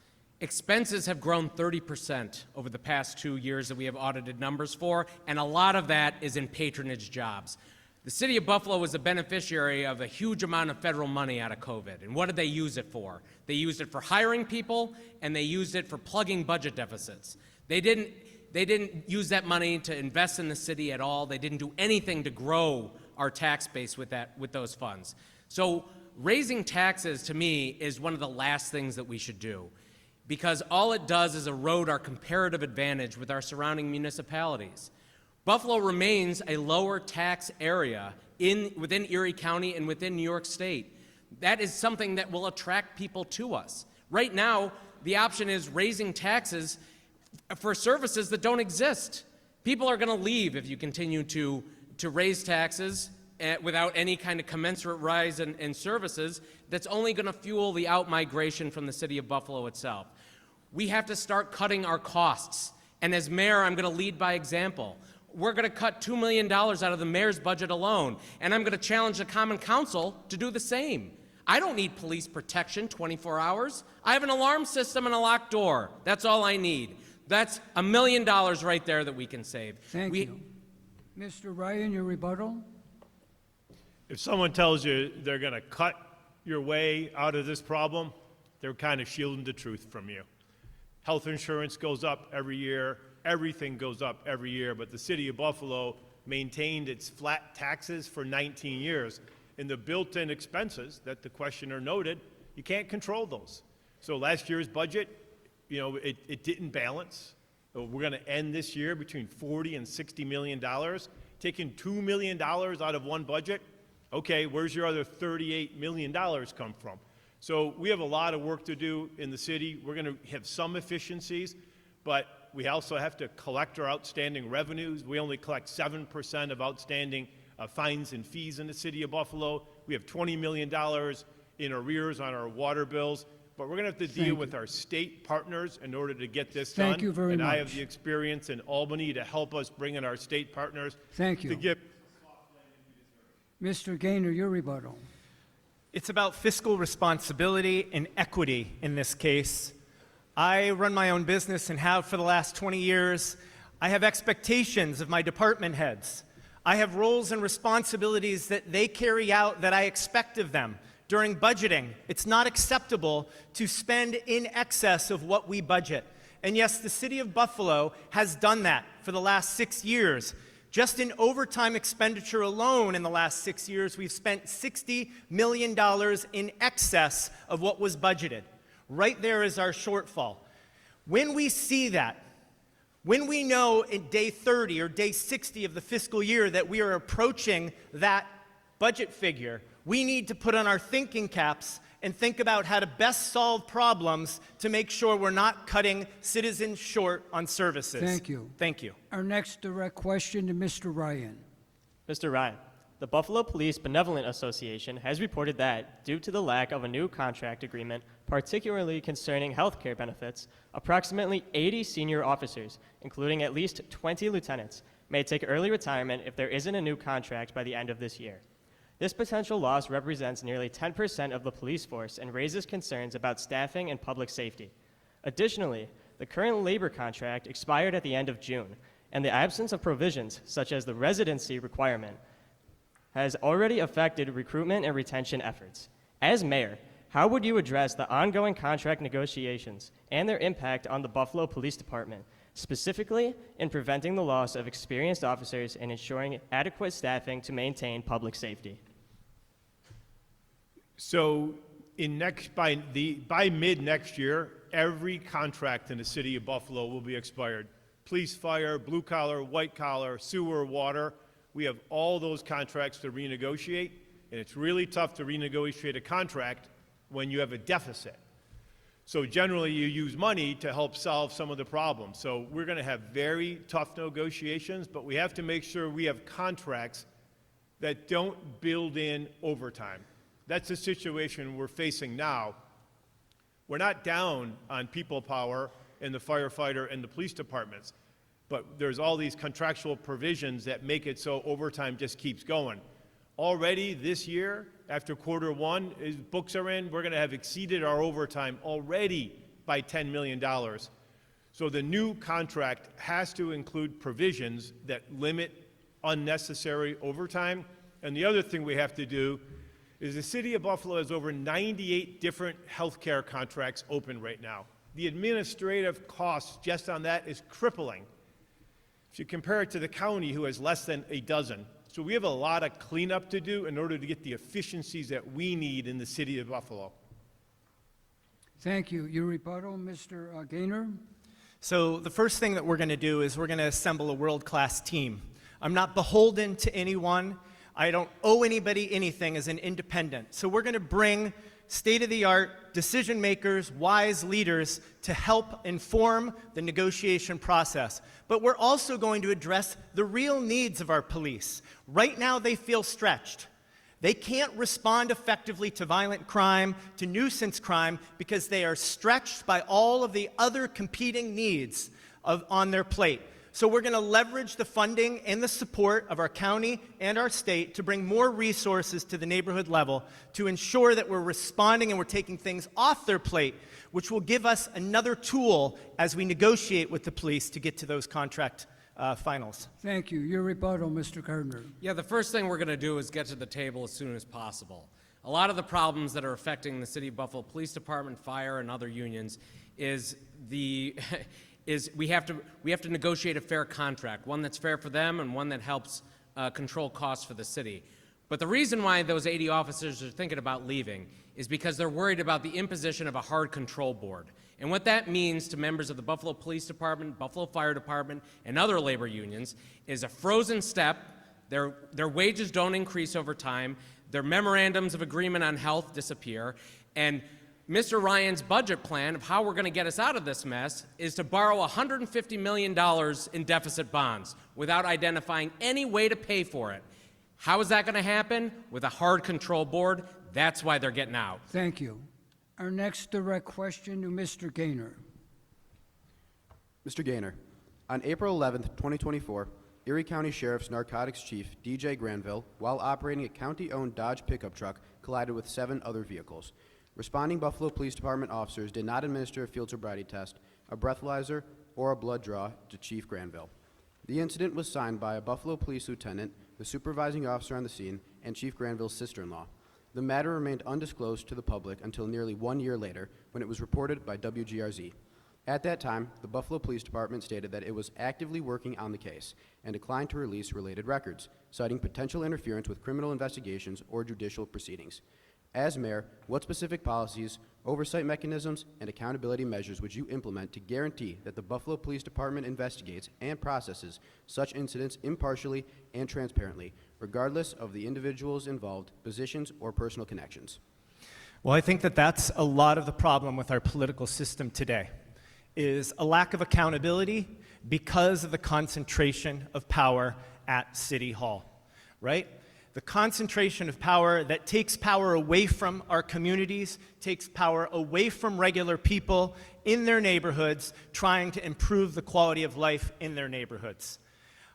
Expenses have grown 30% over the past 2 years that we have audited numbers for, and a lot of that is in patronage jobs. The city of Buffalo was a beneficiary of a huge amount of federal money out of COVID. And what did they use it for? They used it for hiring people, and they used it for plugging budget deficits. They didn't use that money to invest in the city at all. They didn't do anything to grow our tax base with those funds. So raising taxes, to me, is one of the last things that we should do, because all it does is erode our comparative advantage with our surrounding municipalities. Buffalo remains a lower tax area within Erie County and within New York State. That is something that will attract people to us. Right now, the option is raising taxes for services that don't exist. People are going to leave if you continue to raise taxes without any kind of commensurate rise in services. That's only going to fuel the out-migration from the city of Buffalo itself. We have to start cutting our costs. And as mayor, I'm going to lead by example. We're going to cut $2 million out of the mayor's budget alone, and I'm going to challenge the Common Council to do the same. I don't need police protection 24 hours. I have an alarm system and a locked door. That's all I need. That's $1 million right there that we can save. Thank you. Mr. Ryan, your rebuttal? If someone tells you they're going to cut your way out of this problem, they're kind of shielding the truth from you. Health insurance goes up every year. Everything goes up every year, but the city of Buffalo maintained its flat taxes for 19 years. And the built-in expenses that the questioner noted, you can't control those. So last year's budget, it didn't balance. We're going to end this year between $40 and $60 million. Taking $2 million out of one budget, okay, where's your other $38 million come from? So we have a lot of work to do in the city. We're going to have some efficiencies, but we also have to collect our outstanding revenues. We only collect 7% of outstanding fines and fees in the city of Buffalo. We have $20 million in arrears on our water bills, but we're going to have to deal with our state partners in order to get this done. Thank you very much. And I have the experience in Albany to help us bring in our state partners. Thank you. To give Mr. Gaynor, your rebuttal. It's about fiscal responsibility and equity in this case. I run my own business and have for the last 20 years. I have expectations of my department heads. I have roles and responsibilities that they carry out that I expect of them. During budgeting, it's not acceptable to spend in excess of what we budget. And yes, the city of Buffalo has done that for the last 6 years. Just in overtime expenditure alone in the last 6 years, we've spent $60 million in excess of what was budgeted. Right there is our shortfall. When we see that, when we know in day 30 or day 60 of the fiscal year that we are approaching that budget figure, we need to put on our thinking caps and think about how to best solve problems to make sure we're not cutting citizens short on services. Thank you. Thank you. Our next direct question to Mr. Ryan. Mr. Ryan, the Buffalo Police Benevolent Association has reported that, due to the lack of a new contract agreement, particularly concerning health care benefits, approximately 80 senior officers, including at least 20 lieutenants, may take early retirement if there isn't a new contract by the end of this year. This potential loss represents nearly 10% of the police force and raises concerns about staffing and public safety. Additionally, the current labor contract expired at the end of June, and the absence of provisions, such as the residency requirement, has already affected recruitment and retention efforts. As mayor, how would you address the ongoing contract negotiations and their impact on the Buffalo Police Department, specifically in preventing the loss of experienced officers and ensuring adequate staffing to maintain public safety? So by mid next year, every contract in the city of Buffalo will be expired. Police, fire, blue collar, white collar, sewer, water. We have all those contracts to renegotiate, and it's really tough to renegotiate a contract when you have a deficit. So generally, you use money to help solve some of the problems. So we're going to have very tough negotiations, but we have to make sure we have contracts that don't build in overtime. That's the situation we're facing now. We're not down on people power in the firefighter and the police departments, but there's all these contractual provisions that make it so overtime just keeps going. Already this year, after quarter one, books are in, we're going to have exceeded our overtime already by $10 million. So the new contract has to include provisions that limit unnecessary overtime. And the other thing we have to do is the city of Buffalo has over 98 different healthcare contracts open right now. The administrative costs just on that is crippling. If you compare it to the county, who has less than a dozen. So we have a lot of cleanup to do in order to get the efficiencies that we need in the city of Buffalo. Thank you. Your rebuttal, Mr. Gaynor? So the first thing that we're going to do is we're going to assemble a world-class team. I'm not beholden to anyone. I don't owe anybody anything as an independent. So we're going to bring state-of-the-art decision makers, wise leaders to help inform the negotiation process. But we're also going to address the real needs of our police. Right now, they feel stretched. They can't respond effectively to violent crime, to nuisance crime, because they are stretched by all of the other competing needs on their plate. So we're going to leverage the funding and the support of our county and our state to bring more resources to the neighborhood level to ensure that we're responding and we're taking things off their plate, which will give us another tool as we negotiate with the police to get to those contract finals. Thank you. Your rebuttal, Mr. Gardner. Yeah, the first thing we're going to do is get to the table as soon as possible. A lot of the problems that are affecting the City of Buffalo Police Department, fire, and other unions is we have to negotiate a fair contract, one that's fair for them and one that helps control costs for the city. But the reason why those 80 officers are thinking about leaving is because they're worried about the imposition of a hard control board. And what that means to members of the Buffalo Police Department, Buffalo Fire Department, and other labor unions is a frozen step. Their wages don't increase over time. Their memorandums of agreement on health disappear. And Mr. Ryan's budget plan of how we're going to get us out of this mess is to borrow $150 million in deficit bonds without identifying any way to pay for it. How is that going to happen? With a hard control board. That's why they're getting out. Thank you. Our next direct question to Mr. Gaynor. Mr. Gaynor, on April 11th, 2024, Erie County Sheriff's Narcotics Chief, DJ Granville, while operating a county-owned Dodge pickup truck, collided with 7 other vehicles. Responding Buffalo Police Department officers did not administer a field sobriety test, a breathalyzer, or a blood draw to Chief Granville. The incident was signed by a Buffalo Police Lieutenant, the supervising officer on the scene, and Chief Granville's sister-in-law. The matter remained undisclosed to the public until nearly 1 year later, when it was reported by WGRZ. At that time, the Buffalo Police Department stated that it was actively working on the case and declined to release related records, citing potential interference with criminal investigations or judicial proceedings. As mayor, what specific policies, oversight mechanisms, and accountability measures would you implement to guarantee that the Buffalo Police Department investigates and processes such incidents impartially and transparently, regardless of the individuals involved, positions, or personal connections? Well, I think that that's a lot of the problem with our political system today, is a lack of accountability because of the concentration of power at City Hall, right? The concentration of power that takes power away from our communities, takes power away from regular people in their neighborhoods, trying to improve the quality of life in their neighborhoods.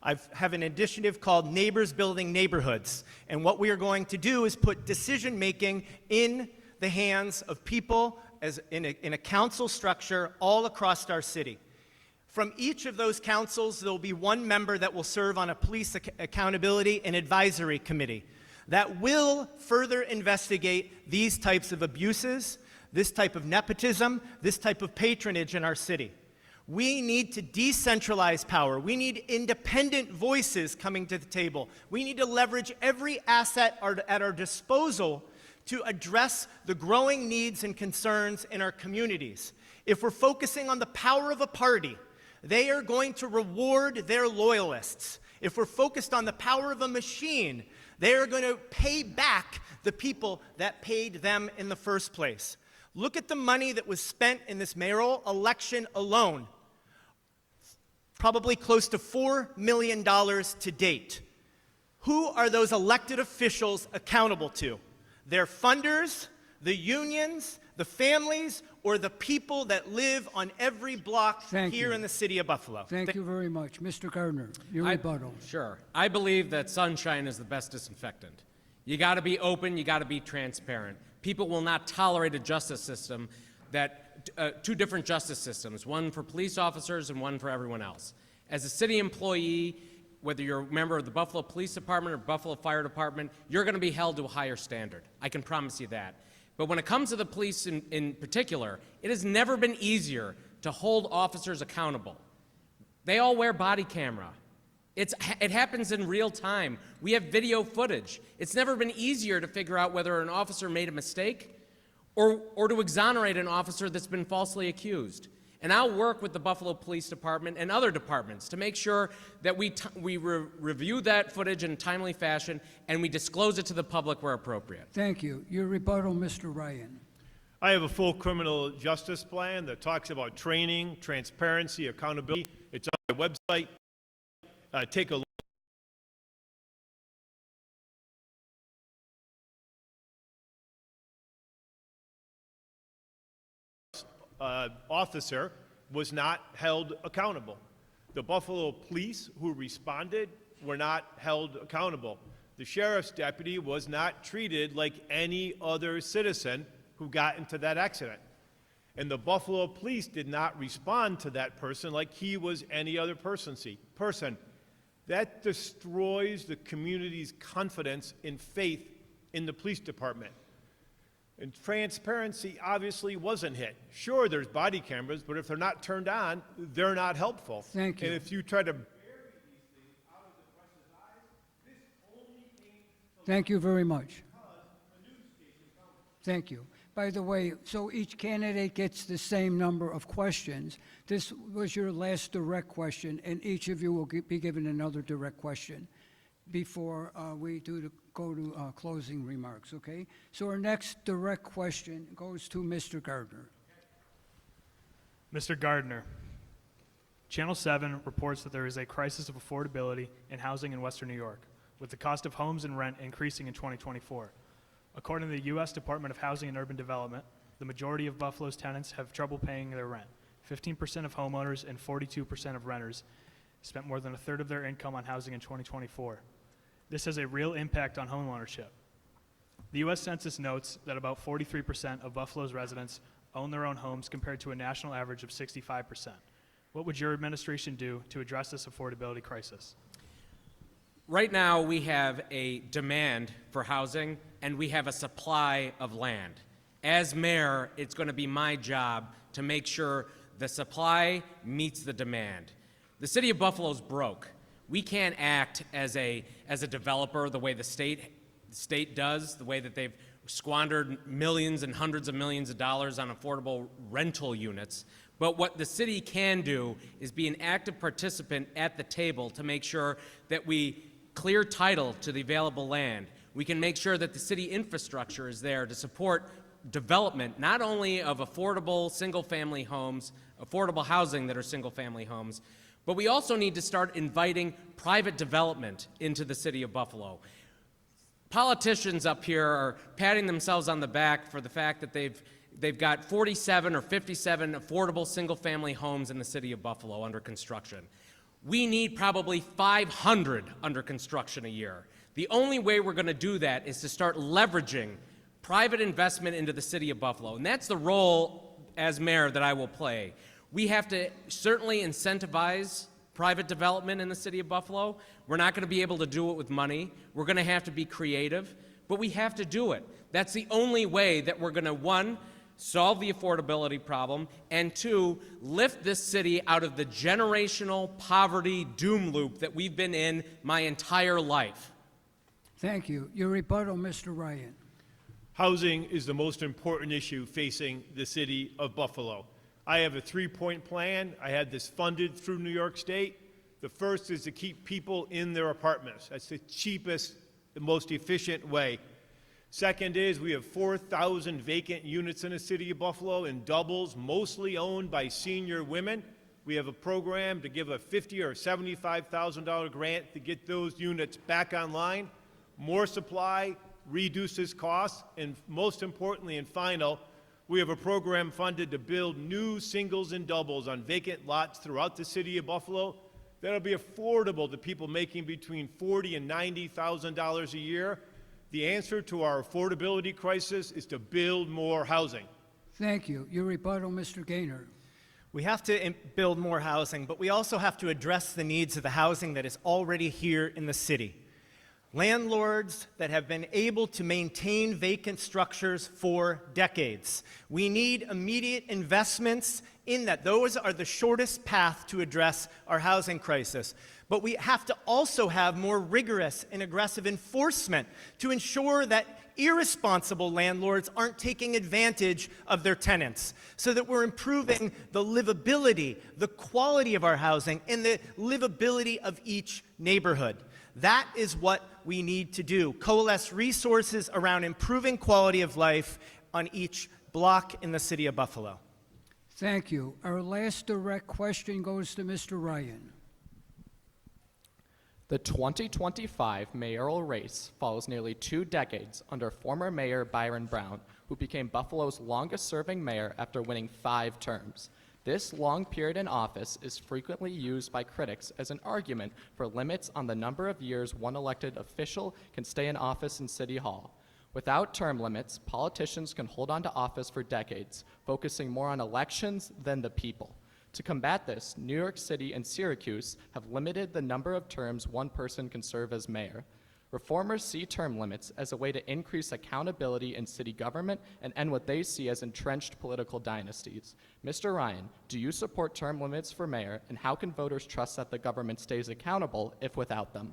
I have an initiative called Neighbors Building Neighborhoods, and what we are going to do is put decision-making in the hands of people as in a council structure all across our city. From each of those councils, there will be one member that will serve on a police accountability and advisory committee that will further investigate these types of abuses, this type of nepotism, this type of patronage in our city. We need to decentralize power. We need independent voices coming to the table. We need to leverage every asset at our disposal to address the growing needs and concerns in our communities. If we're focusing on the power of a party, they are going to reward their loyalists. If we're focused on the power of a machine, they are going to pay back the people that paid them in the first place. Look at the money that was spent in this mayoral election alone. Probably close to $4 million to date. Who are those elected officials accountable to? Their funders, the unions, the families, or the people that live on every block here in the city of Buffalo? Thank you very much. Mr. Gardner, your rebuttal. Sure. I believe that sunshine is the best disinfectant. You got to be open, you got to be transparent. People will not tolerate a justice system that two different justice systems, one for police officers and one for everyone else. As a city employee, whether you're a member of the Buffalo Police Department or Buffalo Fire Department, you're going to be held to a higher standard. I can promise you that. But when it comes to the police in particular, it has never been easier to hold officers accountable. They all wear body camera. It happens in real time. We have video footage. It's never been easier to figure out whether an officer made a mistake or to exonerate an officer that's been falsely accused. And I'll work with the Buffalo Police Department and other departments to make sure that we review that footage in a timely fashion and we disclose it to the public where appropriate. Thank you. Your rebuttal, Mr. Ryan. I have a full criminal justice plan that talks about training, transparency, accountability. It's on my website. Take a look. Officer was not held accountable. The Buffalo police who responded were not held accountable. The sheriff's deputy was not treated like any other citizen who got into that accident. And the Buffalo police did not respond to that person like he was any other person. That destroys the community's confidence and faith in the police department. And transparency obviously wasn't hit. Sure, there's body cameras, but if they're not turned on, they're not helpful. Thank you. And if you try to bury these things out of the press's eyes, this only came to Thank you very much. because the news station covered. Thank you. By the way, so each candidate gets the same number of questions. This was your last direct question, and each of you will be given another direct question before we go to closing remarks, okay? So our next direct question goes to Mr. Gardner. Mr. Gardner, Channel 7 reports that there is a crisis of affordability in housing in Western New York, with the cost of homes and rent increasing in 2024. According to the U.S. Department of Housing and Urban Development, the majority of Buffalo's tenants have trouble paying their rent. 15% of homeowners and 42% of renters spent more than a third of their income on housing in 2024. This has a real impact on home ownership. The U.S. Census notes that about 43% of Buffalo's residents own their own homes compared to a national average of 65%. What would your administration do to address this affordability crisis? Right now, we have a demand for housing, and we have a supply of land. As mayor, it's going to be my job to make sure the supply meets the demand. The city of Buffalo's broke. We can't act as a developer the way the state does, the way that they've squandered millions and hundreds of millions of dollars on affordable rental units. But what the city can do is be an active participant at the table to make sure that we clear title to the available land. We can make sure that the city infrastructure is there to support development, not only of affordable single-family homes, affordable housing that are single-family homes, but we also need to start inviting private development into the city of Buffalo. Politicians up here are patting themselves on the back for the fact that they've got 47 or 57 affordable single-family homes in the city of Buffalo under construction. We need probably 500 under construction a year. The only way we're going to do that is to start leveraging private investment into the city of Buffalo, and that's the role as mayor that I will play. We have to certainly incentivize private development in the city of Buffalo. We're not going to be able to do it with money. We're going to have to be creative, but we have to do it. That's the only way that we're going to, one, solve the affordability problem, and two, lift this city out of the generational poverty doom loop that we've been in my entire life. Thank you. Your rebuttal, Mr. Ryan. Housing is the most important issue facing the city of Buffalo. I have a 3-point plan. I had this funded through New York State. The first is to keep people in their apartments. That's the cheapest, the most efficient way. Second is we have 4,000 vacant units in the city of Buffalo in doubles, mostly owned by senior women. We have a program to give a $50,000 or $75,000 grant to get those units back online. More supply reduces costs, and most importantly and final, we have a program funded to build new singles and doubles on vacant lots throughout the city of Buffalo that'll be affordable to people making between $40,000 and $90,000 a year. The answer to our affordability crisis is to build more housing. Thank you. Your rebuttal, Mr. Gaynor. We have to build more housing, but we also have to address the needs of the housing that is already here in the city. Landlords that have been able to maintain vacant structures for decades. We need immediate investments in that. Those are the shortest path to address our housing crisis. But we have to also have more rigorous and aggressive enforcement to ensure that irresponsible landlords aren't taking advantage of their tenants, so that we're improving the livability, the quality of our housing, and the livability of each neighborhood. That is what we need to do. Coalesce resources around improving quality of life on each block in the city of Buffalo. Thank you. Our last direct question goes to Mr. Ryan. The 2025 mayoral race follows nearly 2 decades under former Mayor Byron Brown, who became Buffalo's longest-serving mayor after winning 5 terms. This long period in office is frequently used by critics as an argument for limits on the number of years one elected official can stay in office in City Hall. Without term limits, politicians can hold on to office for decades, focusing more on elections than the people. To combat this, New York City and Syracuse have limited the number of terms one person can serve as mayor. Reformers see term limits as a way to increase accountability in city government and end what they see as entrenched political dynasties. Mr. Ryan, do you support term limits for mayor, and how can voters trust that the government stays accountable if without them?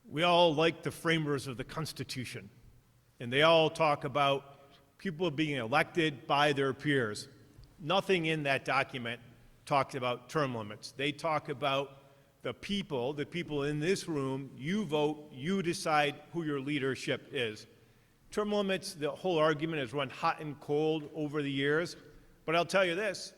We all like the framers of the Constitution, and they all talk about people being elected by their peers. Nothing in that document talks about term limits. They talk about the people in this room. You vote, you decide who your leadership is. Term limits, the whole argument has run hot and cold over the years, but I'll tell you this,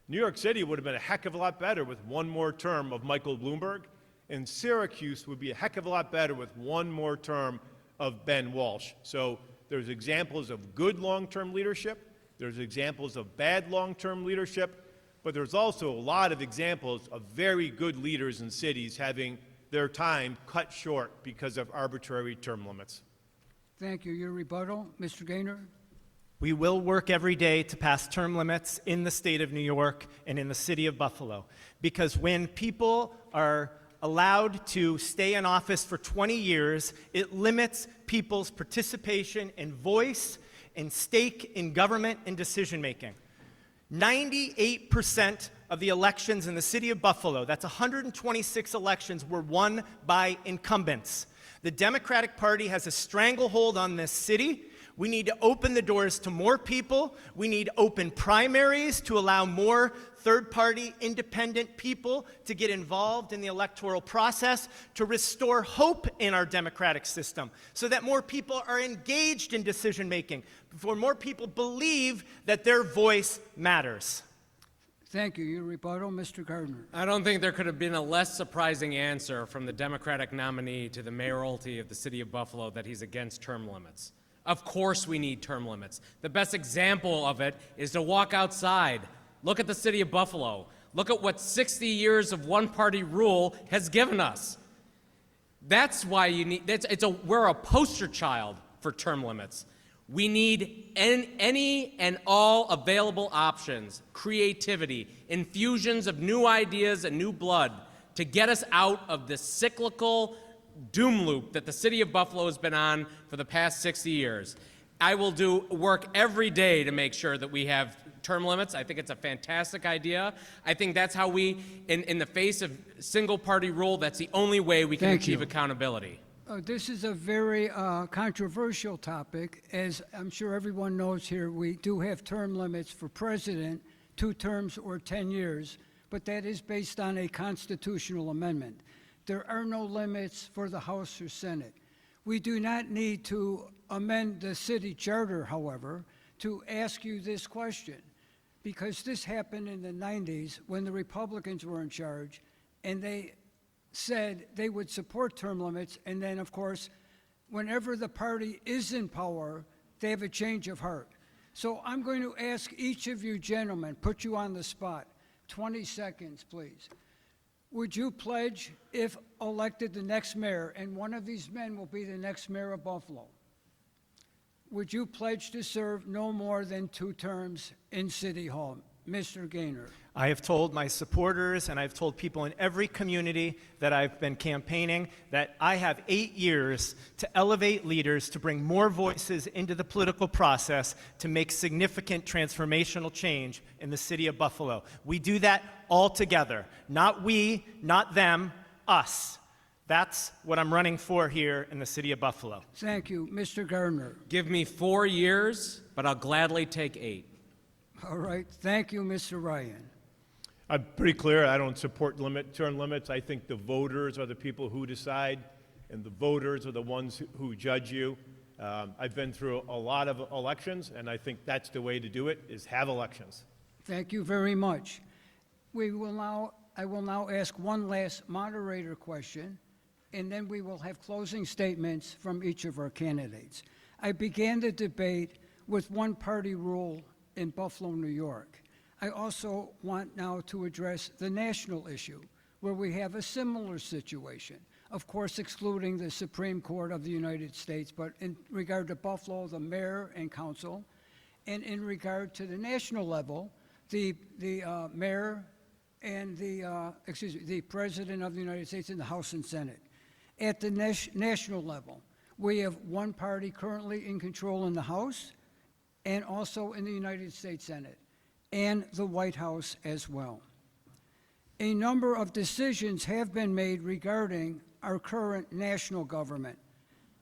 New York City would have been a heck of a lot better with one more term of Michael Bloomberg, and Syracuse would be a heck of a lot better with one more term of Ben Walsh. So there's examples of good long-term leadership, there's examples of bad long-term leadership, but there's also a lot of examples of very good leaders in cities having their time cut short because of arbitrary term limits. Thank you. Your rebuttal, Mr. Gaynor. We will work every day to pass term limits in the state of New York and in the city of Buffalo, because when people are allowed to stay in office for 20 years, it limits people's participation and voice and stake in government and decision-making. 98% of the elections in the city of Buffalo, that's 126 elections, were won by incumbents. The Democratic Party has a stranglehold on this city. We need to open the doors to more people. We need open primaries to allow more third-party independent people to get involved in the electoral process, to restore hope in our democratic system so that more people are engaged in decision-making, before more people believe that their voice matters. Thank you. Your rebuttal, Mr. Gardner. I don't think there could have been a less surprising answer from the Democratic nominee to the mayoralty of the city of Buffalo that he's against term limits. Of course we need term limits. The best example of it is to walk outside. Look at the city of Buffalo. Look at what 60 years of one-party rule has given us. That's why you need, we're a poster child for term limits. We need any and all available options, creativity, infusions of new ideas and new blood to get us out of this cyclical doom loop that the city of Buffalo has been on for the past 60 years. I will do work every day to make sure that we have term limits. I think it's a fantastic idea. I think that's how we, in the face of single-party rule, that's the only way we can achieve accountability. This is a very controversial topic. As I'm sure everyone knows here, we do have term limits for president, 2 terms or 10 years, but that is based on a constitutional amendment. There are no limits for the House or Senate. We do not need to amend the city charter, however, to ask you this question, because this happened in the 90s when the Republicans were in charge, and they said they would support term limits, and then, of course, whenever the party is in power, they have a change of heart. So I'm going to ask each of you gentlemen, put you on the spot, 20 seconds, please. Would you pledge, if elected the next mayor, and one of these men will be the next mayor of Buffalo, would you pledge to serve no more than 2 terms in City Hall? Mr. Gaynor. I have told my supporters and I've told people in every community that I've been campaigning that I have 8 years to elevate leaders, to bring more voices into the political process, to make significant transformational change in the city of Buffalo. We do that all together. Not we, not them, us. That's what I'm running for here in the city of Buffalo. Thank you. Mr. Gardner. Give me 4 years, but I'll gladly take 8. All right. Thank you, Mr. Ryan. I'm pretty clear, I don't support term limits. I think the voters are the people who decide, and the voters are the ones who judge you. I've been through a lot of elections, and I think that's the way to do it, is have elections. Thank you very much. I will now ask one last moderator question, and then we will have closing statements from each of our candidates. I began the debate with one-party rule in Buffalo, New York. I also want now to address the national issue, where we have a similar situation, of course excluding the Supreme Court of the United States, but in regard to Buffalo, the mayor and council, and in regard to the national level, the mayor and the President of the United States and the House and Senate. At the national level, we have one party currently in control in the House and also in the United States Senate and the White House as well. A number of decisions have been made regarding our current national government,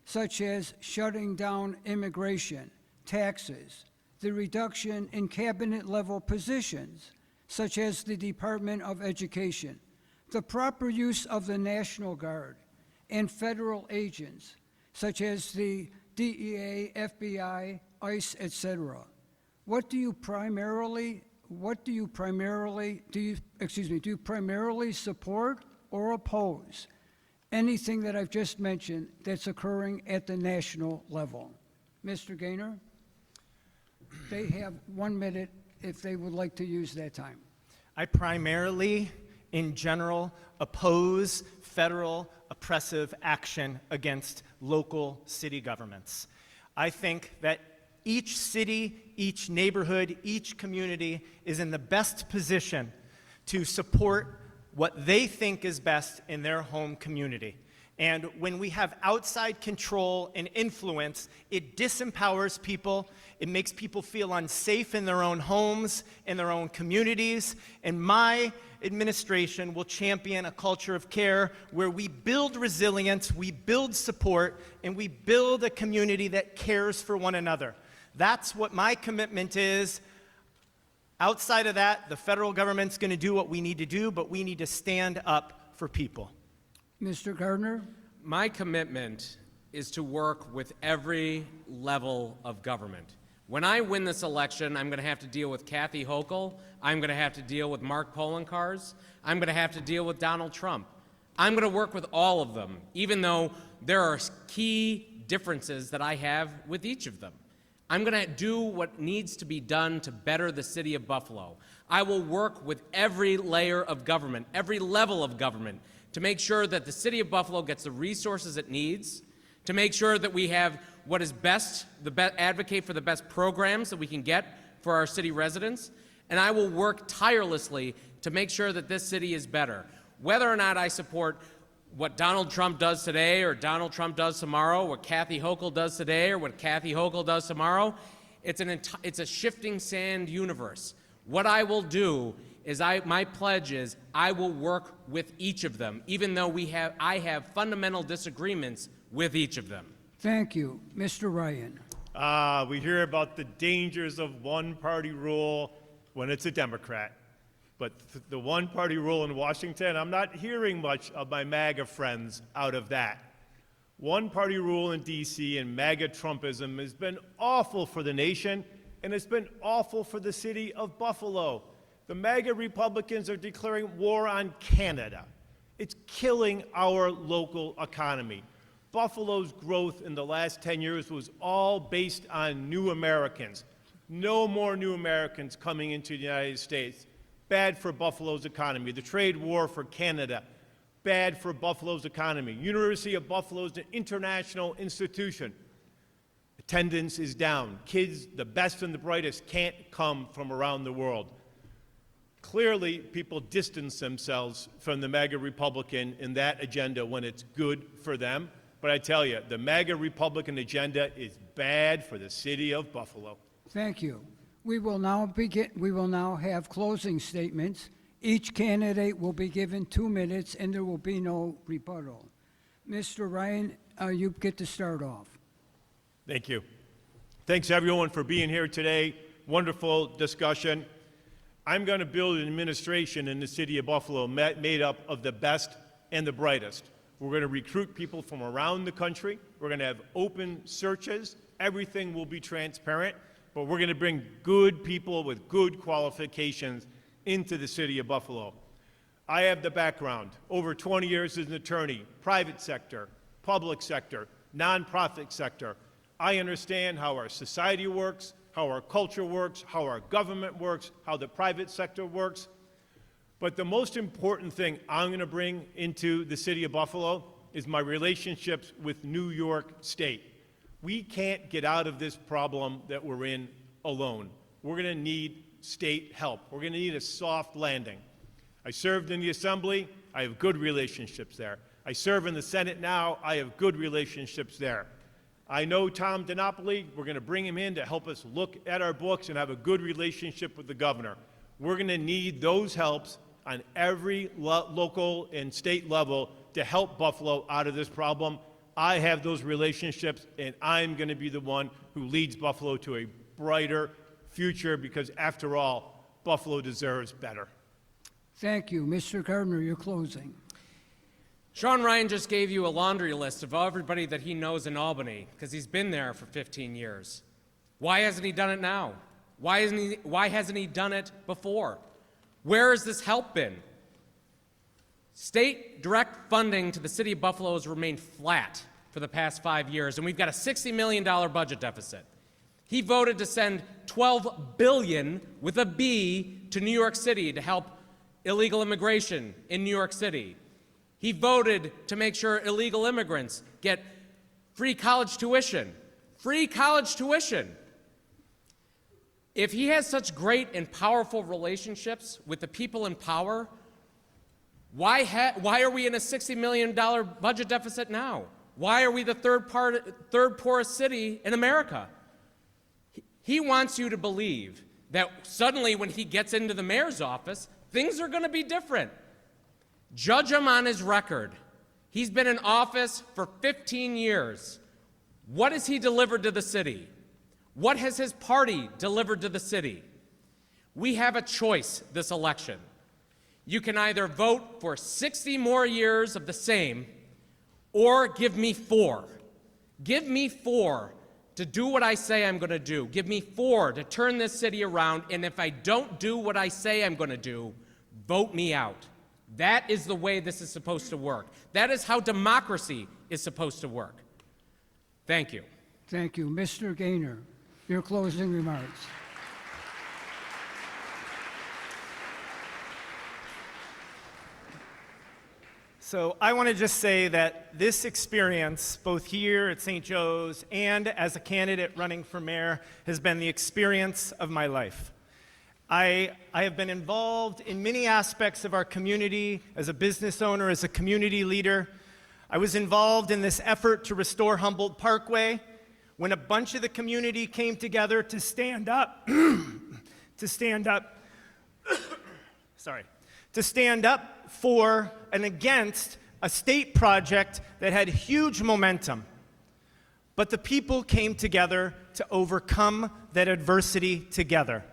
such as shutting down immigration, taxes, the reduction in cabinet-level positions, such as the Department of Education, the proper use of the National Guard, and federal agents, such as the DEA, FBI, ICE, etc. Do you primarily support or oppose anything that I've just mentioned that's occurring at the national level? Mr. Gaynor, they have 1 minute if they would like to use that time. I primarily, in general, oppose federal oppressive action against local city governments. I think that each city, each neighborhood, each community is in the best position to support what they think is best in their home community. And when we have outside control and influence, it disempowers people. It makes people feel unsafe in their own homes, in their own communities. And my administration will champion a culture of care where we build resilience, we build support, and we build a community that cares for one another. That's what my commitment is. Outside of that, the federal government's going to do what we need to do, but we need to stand up for people. Mr. Gardner? My commitment is to work with every level of government. When I win this election, I'm going to have to deal with Kathy Hochul. I'm going to have to deal with Mark Poloncarz. I'm going to have to deal with Donald Trump. I'm going to work with all of them, even though there are key differences that I have with each of them. I'm going to do what needs to be done to better the city of Buffalo. I will work with every layer of government, every level of government, to make sure that the city of Buffalo gets the resources it needs, to make sure that we have what is best, advocate for the best programs that we can get for our city residents, and I will work tirelessly to make sure that this city is better. Whether or not I support what Donald Trump does today or Donald Trump does tomorrow, what Kathy Hochul does today or what Kathy Hochul does tomorrow, it's a shifting sand universe. What I will do is my pledge is I will work with each of them, even though I have fundamental disagreements with each of them. Thank you. Mr. Ryan? We hear about the dangers of one-party rule when it's a Democrat. But the one-party rule in Washington, I'm not hearing much of my MAGA friends out of that. One-party rule in D.C. and MAGA Trumpism has been awful for the nation, and it's been awful for the city of Buffalo. The MAGA Republicans are declaring war on Canada. It's killing our local economy. Buffalo's growth in the last 10 years was all based on new Americans. No more new Americans coming into the United States. Bad for Buffalo's economy. The trade war for Canada, bad for Buffalo's economy. University of Buffalo is an international institution. Attendance is down. Kids, the best and the brightest, can't come from around the world. Clearly, people distance themselves from the MAGA Republican in that agenda when it's good for them. But I tell you, the MAGA Republican agenda is bad for the city of Buffalo. Thank you. We will now have closing statements. Each candidate will be given 2 minutes, and there will be no rebuttal. Mr. Ryan, you get to start off. Thank you. Thanks, everyone, for being here today. Wonderful discussion. I'm going to build an administration in the city of Buffalo made up of the best and the brightest. We're going to recruit people from around the country. We're going to have open searches. Everything will be transparent. But we're going to bring good people with good qualifications into the city of Buffalo. I have the background, over 20 years as an attorney, private sector, public sector, nonprofit sector. I understand how our society works, how our culture works, how our government works, how the private sector works. But the most important thing I'm going to bring into the city of Buffalo is my relationships with New York State. We can't get out of this problem that we're in alone. We're going to need state help. We're going to need a soft landing. I served in the Assembly. I have good relationships there. I serve in the Senate now. I have good relationships there. I know Tom DiNapoli. We're going to bring him in to help us look at our books and have a good relationship with the governor. We're going to need those helps on every local and state level to help Buffalo out of this problem. I have those relationships, and I'm going to be the one who leads Buffalo to a brighter future because, after all, Buffalo deserves better. Thank you. Mr. Gardner, your closing. Sean Ryan just gave you a laundry list of everybody that he knows in Albany because he's been there for 15 years. Why hasn't he done it now? Why hasn't he done it before? Where has this help been? State direct funding to the city of Buffalo has remained flat for the past 5 years, and we've got a $60 million budget deficit. He voted to send $12 billion with a B to New York City to help illegal immigration in New York City. He voted to make sure illegal immigrants get free college tuition. Free college tuition. If he has such great and powerful relationships with the people in power, Why are we in a $60 million budget deficit now? Why are we the third poorest city in America? He wants you to believe that suddenly when he gets into the mayor's office, things are going to be different. Judge him on his record. He's been in office for 15 years. What has he delivered to the city? What has his party delivered to the city? We have a choice this election. You can either vote for 60 more years of the same, or give me 4. Give me 4 to do what I say I'm going to do. Give me 4 to turn this city around, and if I don't do what I say I'm going to do, vote me out. That is the way this is supposed to work. That is how democracy is supposed to work. Thank you. Thank you. Mr. Gaynor, your closing remarks. So I want to just say that this experience, both here at St. Joe's and as a candidate running for mayor, has been the experience of my life. I have been involved in many aspects of our community as a business owner, as a community leader. I was involved in this effort to restore Humboldt Parkway when a bunch of the community came together to stand up, to stand up for and against a state project that had huge momentum. But the people came together to overcome that adversity together.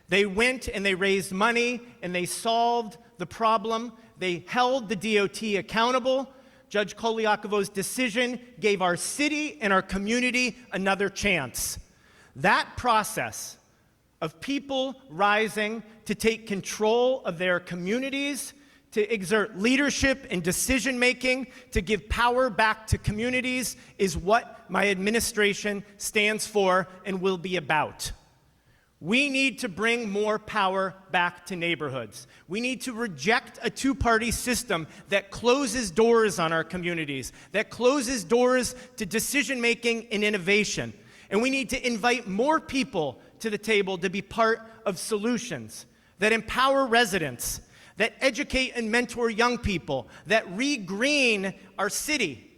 They went and they raised money and they solved the problem. They held the DOT accountable. Judge Koliakovo's decision gave our city and our community another chance. That process of people rising to take control of their communities, to exert leadership and decision-making, to give power back to communities is what my administration stands for and will be about. We need to bring more power back to neighborhoods. We need to reject a two-party system that closes doors on our communities, that closes doors to decision-making and innovation. And we need to invite more people to the table to be part of solutions that empower residents, that educate and mentor young people, that re-green our city,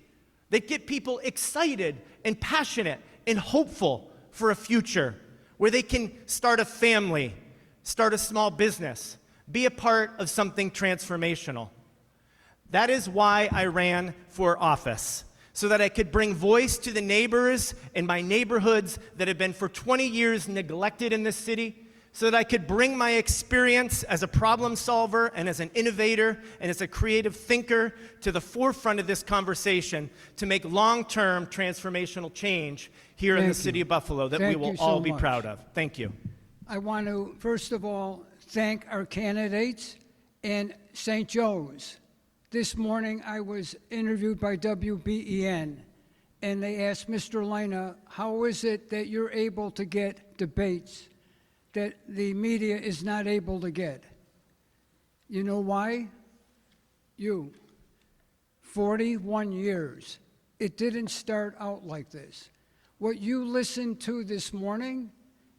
that get people excited and passionate and hopeful for a future where they can start a family, start a small business, be a part of something transformational. That is why I ran for office, so that I could bring voice to the neighbors in my neighborhoods that have been for 20 years neglected in this city, so that I could bring my experience as a problem solver and as an innovator and as a creative thinker to the forefront of this conversation to make long-term transformational change here in the city of Buffalo that we will all be proud of. Thank you. I want to, first of all, thank our candidates and St. Joe's. This morning I was interviewed by WBEN, and they asked Mr. Lina, how is it that you're able to get debates that the media is not able to get? You know why? You. 41 years. It didn't start out like this. What you listened to this morning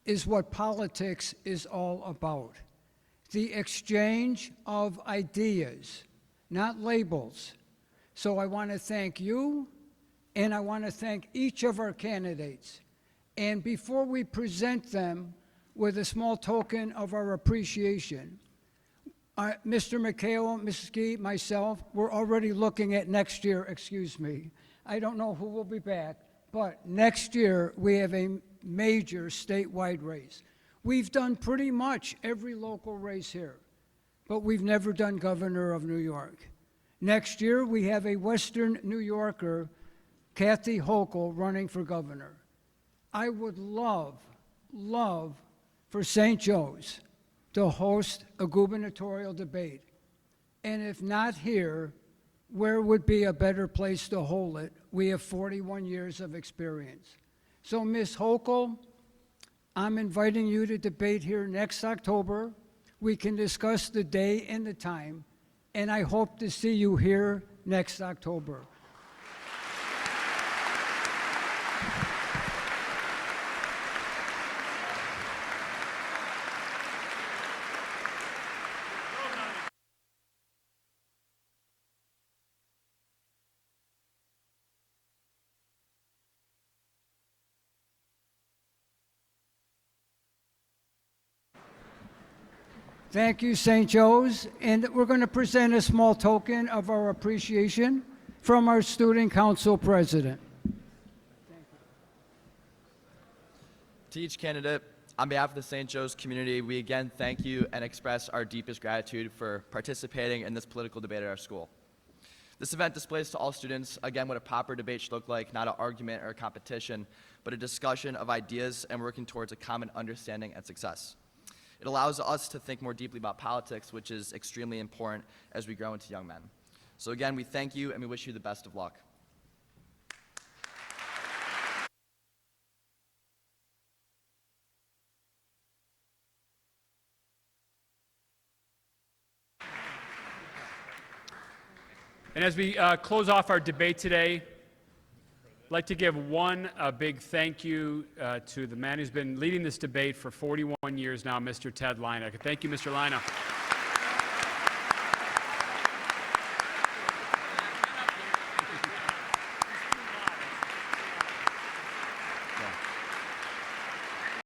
is what politics is all about. The exchange of ideas, not labels. So I want to thank you, and I want to thank each of our candidates. And before we present them with a small token of our appreciation, Mr. McHale, Mrs. Gee, myself, we're already looking at next year, I don't know who will be back, but next year we have a major statewide race. We've done pretty much every local race here, but we've never done governor of New York. Next year we have a Western New Yorker, Kathy Hochul, running for governor. I would love for St. Joe's to host a gubernatorial debate. And if not here, where would be a better place to hold it? We have 41 years of experience. So Ms. Hochul, I'm inviting you to debate here next October. We can discuss the day and the time, and I hope to see you here next October. Thank you, St. Joe's. And we're going to present a small token of our appreciation from our Student Council President. To each candidate, on behalf of the St. Joe's community, we again thank you and express our deepest gratitude for participating in this political debate at our school. This event displays to all students, again, what a proper debate should look like, not an argument or a competition, but a discussion of ideas and working towards a common understanding and success. It allows us to think more deeply about politics, which is extremely important as we grow into young men. So again, we thank you and we wish you the best of luck. And as we close off our debate today, I'd like to give one big thank you to the man who's been leading this debate for 41 years now, Mr. Ted Lina. Thank you, Mr. Lina.